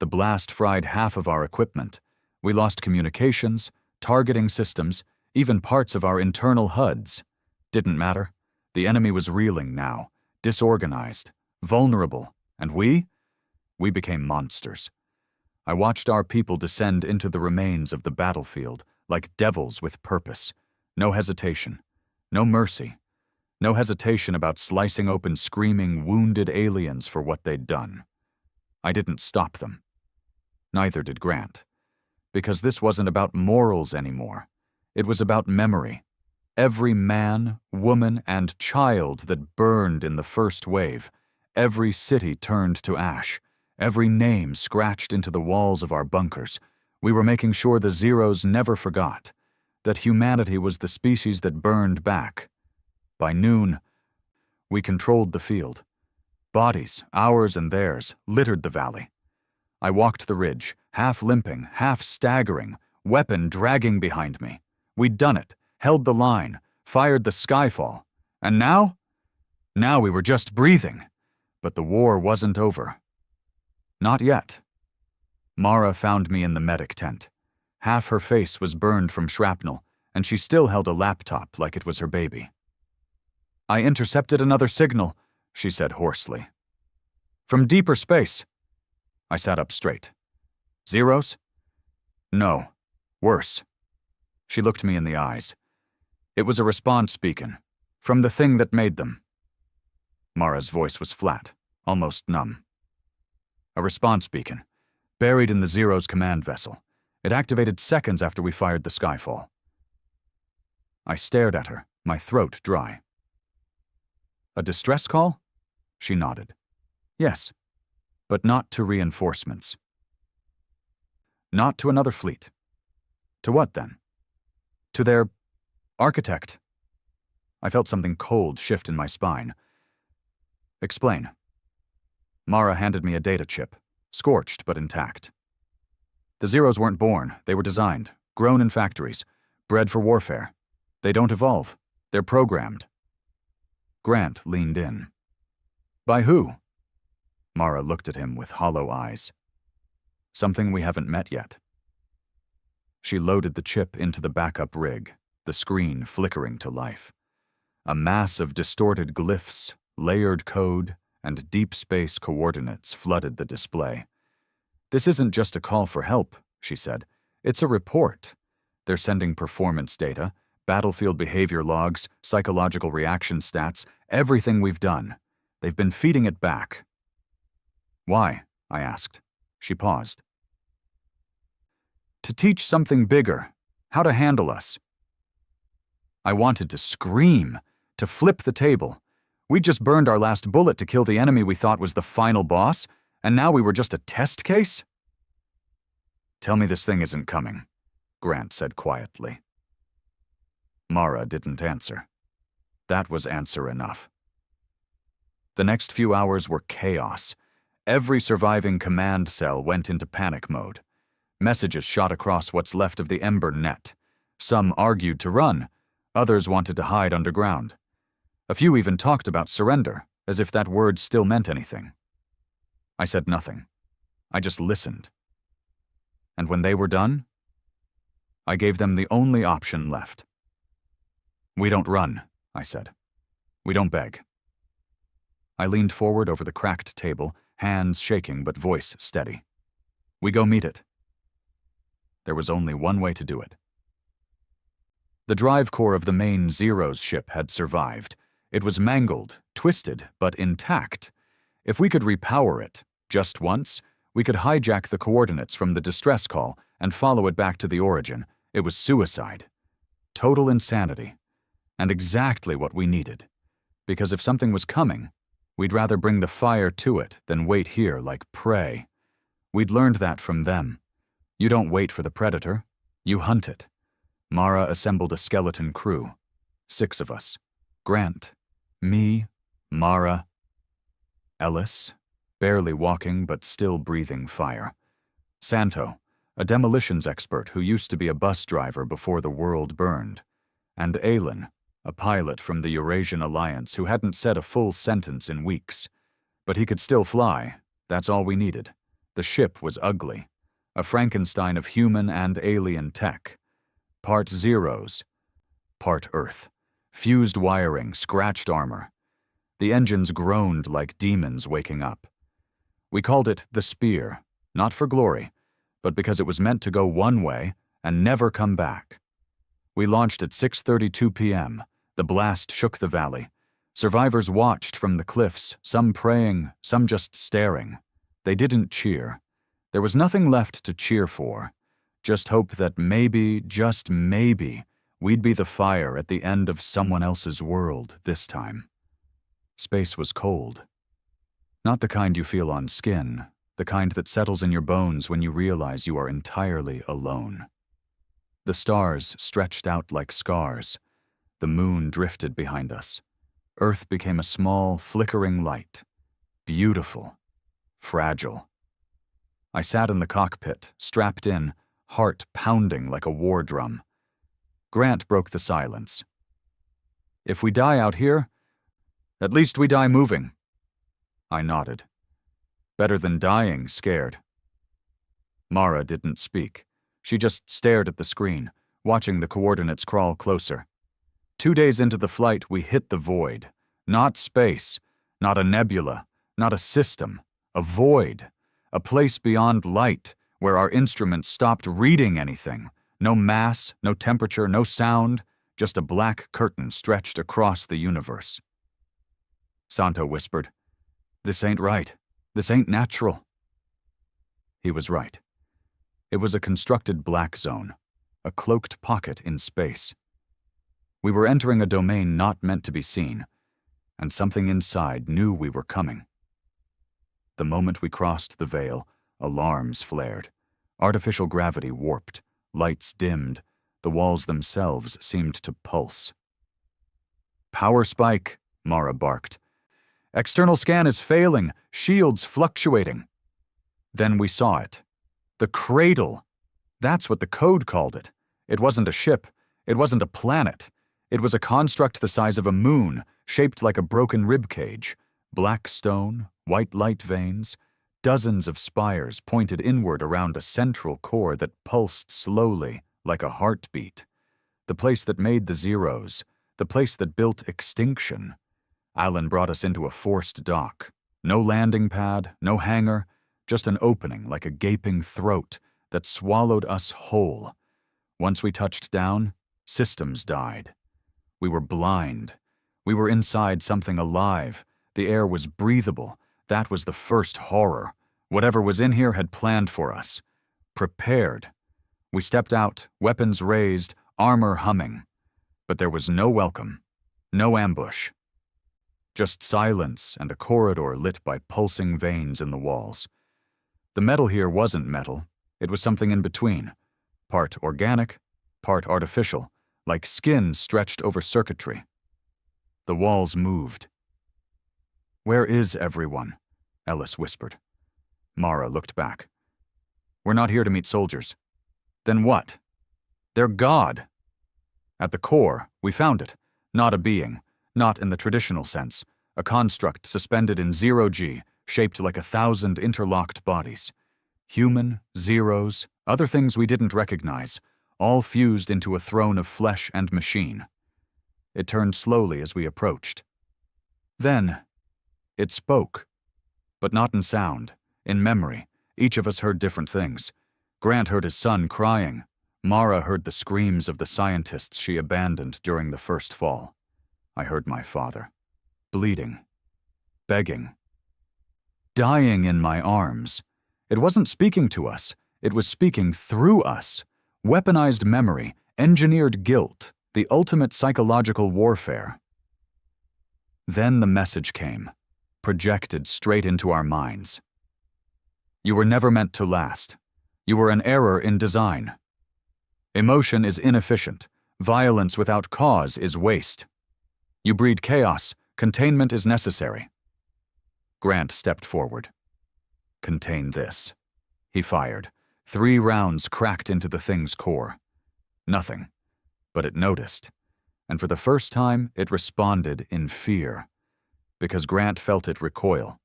The blast fried half of our equipment. We lost communications, targeting systems, even parts of our internal HUDs. Didn't matter. The enemy was reeling now, disorganized, vulnerable, and we became monsters. I watched our people descend into the remains of the battlefield like devils with purpose. No hesitation, no mercy, no hesitation about slicing open screaming, wounded aliens for what they'd done. I didn't stop them. Neither did Grant. Because this wasn't about morals anymore. It was about memory. Every man, woman, and child that burned in the first wave. Every city turned to ash. Every name scratched into the walls of our bunkers. We were making sure the Zeros never forgot that humanity was the species that burned back. By noon, we controlled the field. Bodies, ours and theirs, littered the valley. I walked the ridge, half limping, half staggering, weapon dragging behind me. We'd done it, held the line, fired the Skyfall. And now? Now we were just breathing. But the war wasn't over. Not yet. Mara found me in the medic tent. Half her face was burned from shrapnel, and she still held a laptop like it was her baby. "I intercepted another signal," she said hoarsely. "From deeper space." I sat up straight. "Zeros?" "No. Worse." She looked me in the eyes. "It was a response beacon. From the thing that made them." Mara's voice was flat, almost numb. "A response beacon, buried in the Zero's command vessel. It activated seconds after we fired the Skyfall." I stared at her, my throat dry. "A distress call?" She nodded. "Yes, but not to reinforcements. Not to another fleet. To what then? To their architect." I felt something cold shift in my spine. "Explain." Mara handed me a data chip, scorched but intact. "The Zeros weren't born, they were designed, grown in factories, bred for warfare. They don't evolve, they're programmed." Grant leaned in. "By who?" Mara looked at him with hollow eyes. "Something we haven't met yet." She loaded the chip into the backup rig, the screen flickering to life. A mass of distorted glyphs, layered code, and deep space coordinates flooded the display. "This isn't just a call for help," she said. "It's a report. They're sending performance data, battlefield behavior logs, psychological reaction stats, everything we've done. They've been feeding it back." "Why?" I asked. She paused. "To teach something bigger, how to handle us." I wanted to scream, to flip the table. We just burned our last bullet to kill the enemy we thought was the final boss, and now we were just a test case? "Tell me this thing isn't coming," Grant said quietly. Mara didn't answer. That was answer enough. The next few hours were chaos. Every surviving command cell went into panic mode. Messages shot across what's left of the Ember net. Some argued to run, others wanted to hide underground. A few even talked about surrender, as if that word still meant anything. I said nothing. I just listened. And when they were done, I gave them the only option left. "We don't run," I said. "We don't beg." I leaned forward over the cracked table, hands shaking but voice steady. "We go meet it." There was only one way to do it. The drive core of the main Zero's ship had survived. It was mangled, twisted, but intact. If we could repower it, just once, we could hijack the coordinates from the distress call and follow it back to the origin. It was suicide. Total insanity. And exactly what we needed. Because if something was coming, we'd rather bring the fire to it than wait here like prey. We'd learned that from them. You don't wait for the predator, you hunt it. Mara assembled a skeleton crew. 6 of us. Grant, me, Mara, Ellis, barely walking but still breathing fire. Santo, a demolitions expert who used to be a bus driver before the world burned. And Aylin, a pilot from the Eurasian Alliance who hadn't said a full sentence in weeks. But he could still fly. That's all we needed. The ship was ugly. A Frankenstein of human and alien tech. Part Zeros, part Earth. Fused wiring, scratched armor. The engines groaned like demons waking up. We called it the Spear, not for glory, but because it was meant to go one way and never come back. We launched at 6:32 p.m. The blast shook the valley. Survivors watched from the cliffs, some praying, some just staring. They didn't cheer. There was nothing left to cheer for. Just hope that maybe, just maybe, we'd be the fire at the end of someone else's world this time. Space was cold. Not the kind you feel on skin, the kind that settles in your bones when you realize you are entirely alone. The stars stretched out like scars. The moon drifted behind us. Earth became a small, flickering light. Beautiful. Fragile. I sat in the cockpit, strapped in, heart pounding like a war drum. Grant broke the silence. "If we die out here, at least we die moving." I nodded. Better than dying scared. Mara didn't speak. She just stared at the screen, watching the coordinates crawl closer. 2 days into the flight, we hit the void. Not space, not a nebula, not a system. A void. A place beyond light, where our instruments stopped reading anything. No mass, no temperature, no sound, just a black curtain stretched across the universe. Santo whispered, "This ain't right. This ain't natural." He was right. It was a constructed black zone, a cloaked pocket in space. We were entering a domain not meant to be seen, and something inside knew we were coming. The moment we crossed the veil, alarms flared. Artificial gravity warped, lights dimmed, the walls themselves seemed to pulse. "Power spike," Mara barked. "External scan is failing, shields fluctuating." Then we saw it. The cradle. That's what the code called it. It wasn't a ship. It wasn't a planet. It was a construct the size of a moon, shaped like a broken ribcage. Black stone, white light veins, dozens of spires pointed inward around a central core that pulsed slowly, like a heartbeat. The place that made the Zeros, the place that built extinction. Alan brought us into a forced dock. No landing pad, no hangar, just an opening like a gaping throat that swallowed us whole. Once we touched down, systems died. We were blind. We were inside something alive. The air was breathable. That was the first horror. Whatever was in here had planned for us. Prepared. We stepped out, weapons raised, armor humming. But there was no welcome, no ambush. Just silence and a corridor lit by pulsing veins in the walls. The metal here wasn't metal. It was something in between. Part organic, part artificial, like skin stretched over circuitry. The walls moved. "Where is everyone?" Ellis whispered. Mara looked back. "We're not here to meet soldiers." "Then what?" "They're God." At the core, we found it. Not a being. Not in the traditional sense, a construct suspended in zero-G, shaped like 1,000 interlocked bodies. Human, zeros, other things we didn't recognize, all fused into a throne of flesh and machine. It turned slowly as we approached. Then, it spoke. But not in sound, in memory. Each of us heard different things. Grant heard his son crying. Mara heard the screams of the scientists she abandoned during the first fall. I heard my father, bleeding, begging, dying in my arms. It wasn't speaking to us, it was speaking through us. Weaponized memory, engineered guilt, the ultimate psychological warfare. Then the message came, projected straight into our minds. You were never meant to last. You were an error in design. Emotion is inefficient. Violence without cause is waste. You breed chaos. Containment is necessary. Grant stepped forward. Contain this. He fired. 3 rounds cracked into the thing's core. Nothing. But it noticed. And for the first time, it responded in fear. Because Grant felt it recoil.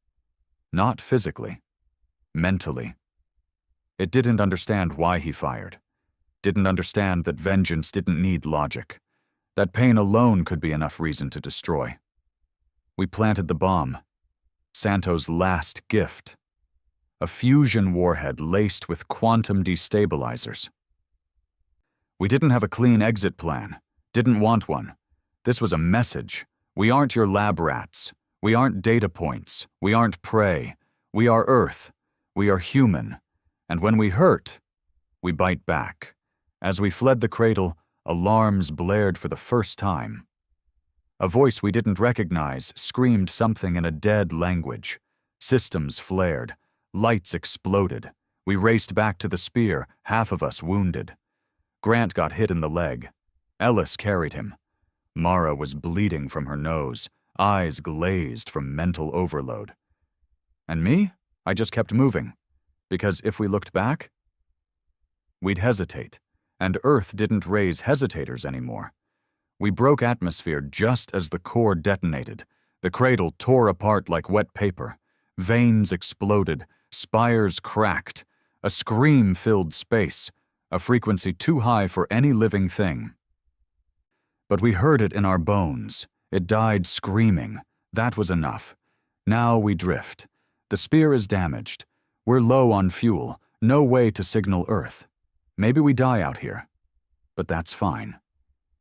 Not physically. Mentally. It didn't understand why he fired. Didn't understand that vengeance didn't need logic. That pain alone could be enough reason to destroy. We planted the bomb. Santo's last gift. A fusion warhead laced with quantum destabilizers. We didn't have a clean exit plan. Didn't want one. This was a message. We aren't your lab rats. We aren't data points. We aren't prey. We are Earth. We are human. And when we hurt, we bite back. As we fled the cradle, alarms blared for the first time. A voice we didn't recognize screamed something in a dead language. Systems flared. Lights exploded. We raced back to the spear, half of us wounded. Grant got hit in the leg. Ellis carried him. Mara was bleeding from her nose, eyes glazed from mental overload. And me? I just kept moving. Because if we looked back, we'd hesitate, and Earth didn't raise hesitators anymore. We broke atmosphere just as the core detonated. The cradle tore apart like wet paper. Veins exploded, spires cracked. A scream filled space, a frequency too high for any living thing. But we heard it in our bones. It died screaming. That was enough. Now we drift. The spear is damaged. We're low on fuel, no way to signal Earth. Maybe we die out here. But that's fine.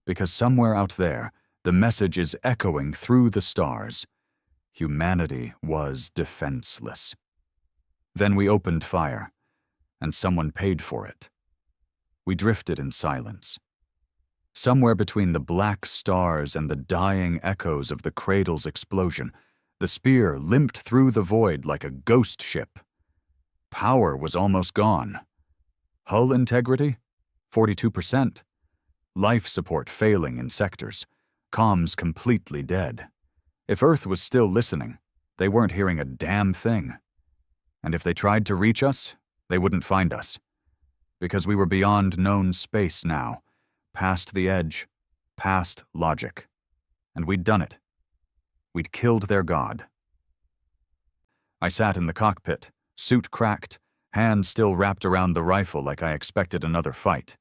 Because somewhere out there, the message is echoing through the stars. Humanity was defenseless. Then we opened fire, and someone paid for it. We drifted in silence. Somewhere between the black stars and the dying echoes of the cradle's explosion, the spear limped through the void like a ghost ship. Power was almost gone. Hull integrity? 42%. Life support failing in sectors. Comms completely dead. If Earth was still listening, they weren't hearing a damn thing. And if they tried to reach us, they wouldn't find us. Because we were beyond known space now, past the edge, past logic. And we'd done it. We'd killed their god. I sat in the cockpit, suit cracked, hand still wrapped around the rifle like I expected another fight.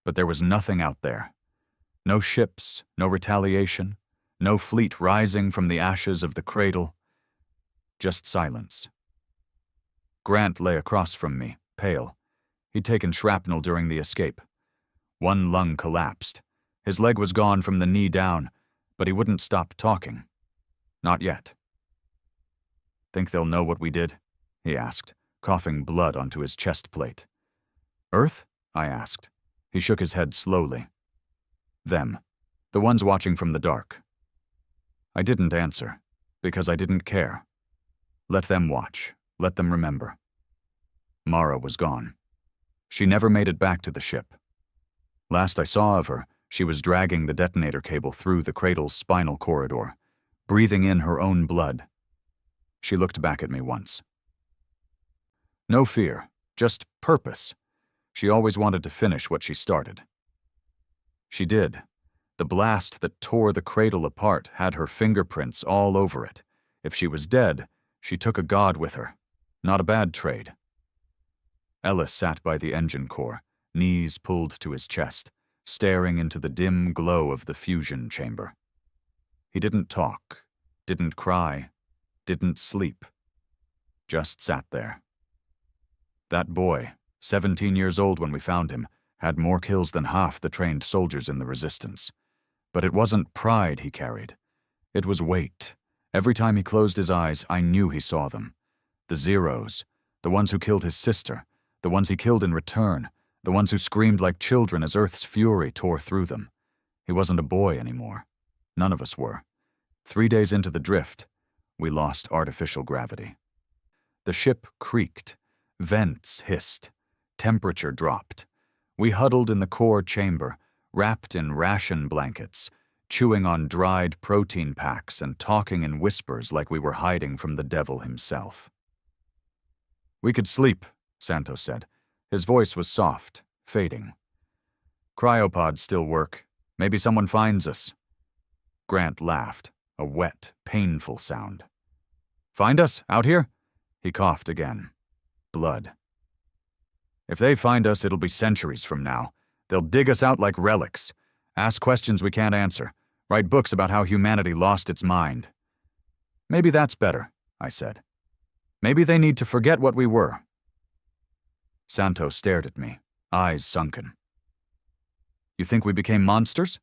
But there was nothing out there. No ships, no retaliation, no fleet rising from the ashes of the cradle. Just silence. Grant lay across from me, pale. He'd taken shrapnel during the escape. One lung collapsed. His leg was gone from the knee down, but he wouldn't stop talking. Not yet. Think they'll know what we did? He asked, coughing blood onto his chest plate. Earth? I asked. He shook his head slowly. Them. The ones watching from the dark. I didn't answer, because I didn't care. Let them watch. Let them remember. Mara was gone. She never made it back to the ship. Last I saw of her, she was dragging the detonator cable through the cradle's spinal corridor, breathing in her own blood. She looked back at me once. No fear, just purpose. She always wanted to finish what she started. She did. The blast that tore the cradle apart had her fingerprints all over it. If she was dead, she took a god with her. Not a bad trade. Ellis sat by the engine core, knees pulled to his chest, staring into the dim glow of the fusion chamber. He didn't talk, didn't cry, didn't sleep. Just sat there. That boy, 17 years old when we found him, had more kills than half the trained soldiers in the resistance. But it wasn't pride he carried. It was weight. Every time he closed his eyes, I knew he saw them. The Zeros, the ones who killed his sister, the ones he killed in return, the ones who screamed like children as Earth's fury tore through them. He wasn't a boy anymore. None of us were. 3 days into the drift, we lost artificial gravity. The ship creaked. Vents hissed. Temperature dropped. We huddled in the core chamber, wrapped in ration blankets, chewing on dried protein packs and talking in whispers like we were hiding from the devil himself. "We could sleep," Santos said. His voice was soft, fading. "Cryopods still work. Maybe someone finds us." Grant laughed, a wet, painful sound. "Find us, out here?" He coughed again. Blood. "If they find us, it'll be centuries from now. They'll dig us out like relics, ask questions we can't answer, write books about how humanity lost its mind." "Maybe that's better," I said. "Maybe they need to forget what we were." Santos stared at me, eyes sunken. "You think we became monsters?"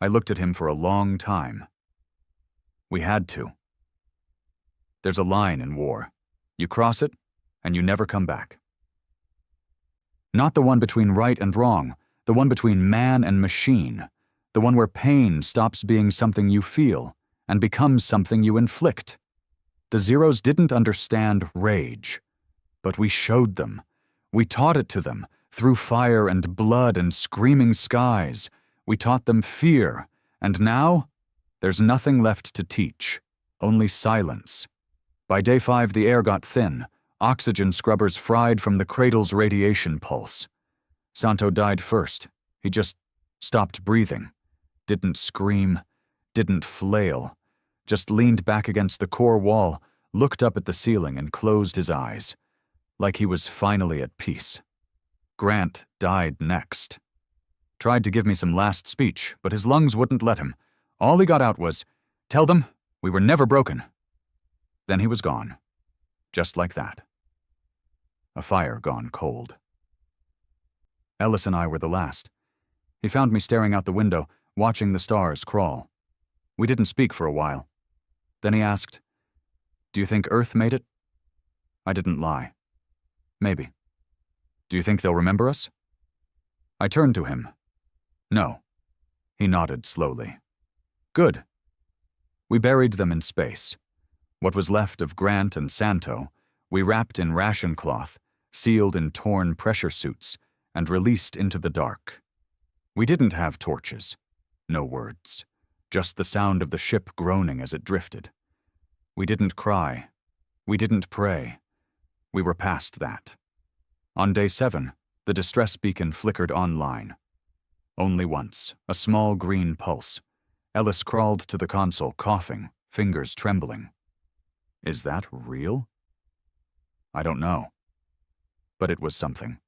I looked at him for a long time. "We had to. There's a line in war. You cross it, and you never come back. Not the one between right and wrong, the one between man and machine, the one where pain stops being something you feel and becomes something you inflict. The Zeros didn't understand rage, but we showed them. We taught it to them, through fire and blood and screaming skies. We taught them fear, and now there's nothing left to teach, only silence. By day 5, the air got thin. Oxygen scrubbers fried from the cradle's radiation pulse. Santo died first. He just stopped breathing. Didn't scream, didn't flail. Just leaned back against the core wall, looked up at the ceiling and closed his eyes, like he was finally at peace. Grant died next. Tried to give me some last speech, but his lungs wouldn't let him. All he got out was, "Tell them we were never broken." Then he was gone. Just like that. A fire gone cold. Ellis and I were the last. He found me staring out the window, watching the stars crawl. We didn't speak for a while. Then he asked, "Do you think Earth made it?" I didn't lie. "Maybe." "Do you think they'll remember us?" I turned to him. "No." He nodded slowly. "Good." We buried them in space. What was left of Grant and Santo, we wrapped in ration cloth, sealed in torn pressure suits, and released into the dark. We didn't have torches. No words. Just the sound of the ship groaning as it drifted. We didn't cry. We didn't pray. We were past that. On day 7, the distress beacon flickered online. Only once, a small green pulse. Ellis crawled to the console, coughing, fingers trembling. Is that real? I don't know. But it was something.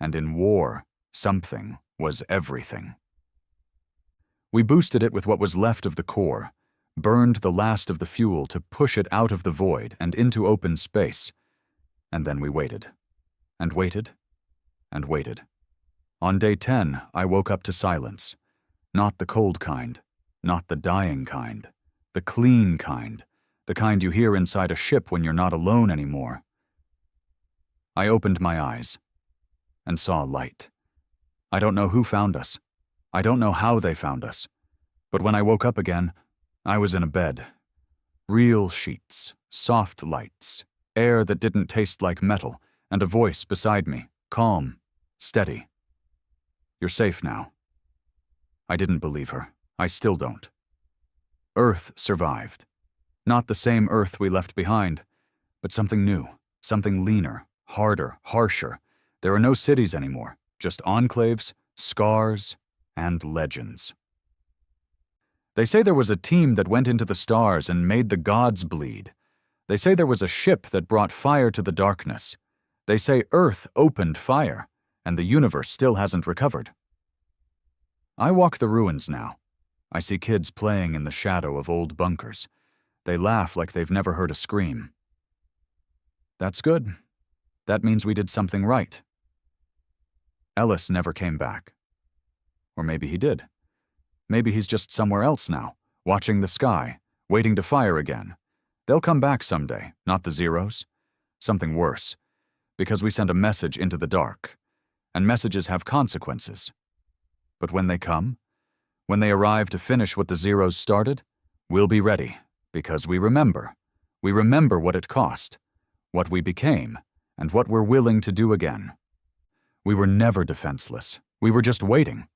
And in war, something was everything. We boosted it with what was left of the core, burned the last of the fuel to push it out of the void and into open space. And then we waited. And waited. And waited. On day 10, I woke up to silence. Not the cold kind. Not the dying kind. The clean kind. The kind you hear inside a ship when you're not alone anymore. I opened my eyes and saw light. I don't know who found us. I don't know how they found us. But when I woke up again, I was in a bed. Real sheets, soft lights, air that didn't taste like metal, and a voice beside me, calm, steady. "You're safe now." I didn't believe her. I still don't. Earth survived. Not the same Earth we left behind, but something new, something leaner, harder, harsher. There are no cities anymore, just enclaves, scars, and legends. They say there was a team that went into the stars and made the gods bleed. They say there was a ship that brought fire to the darkness. They say Earth opened fire, and the universe still hasn't recovered. I walk the ruins now. I see kids playing in the shadow of old bunkers. They laugh like they've never heard a scream. That's good. That means we did something right. Ellis never came back. Or maybe he did. Maybe he's just somewhere else now, watching the sky, waiting to fire again. They'll come back someday, not the Zeros. Something worse. Because we sent a message into the dark. And messages have consequences. But when they come, when they arrive to finish what the Zeros started, we'll be ready, because we remember. We remember what it cost, what we became, and what we're willing to do again. We were never defenseless. We were just waiting.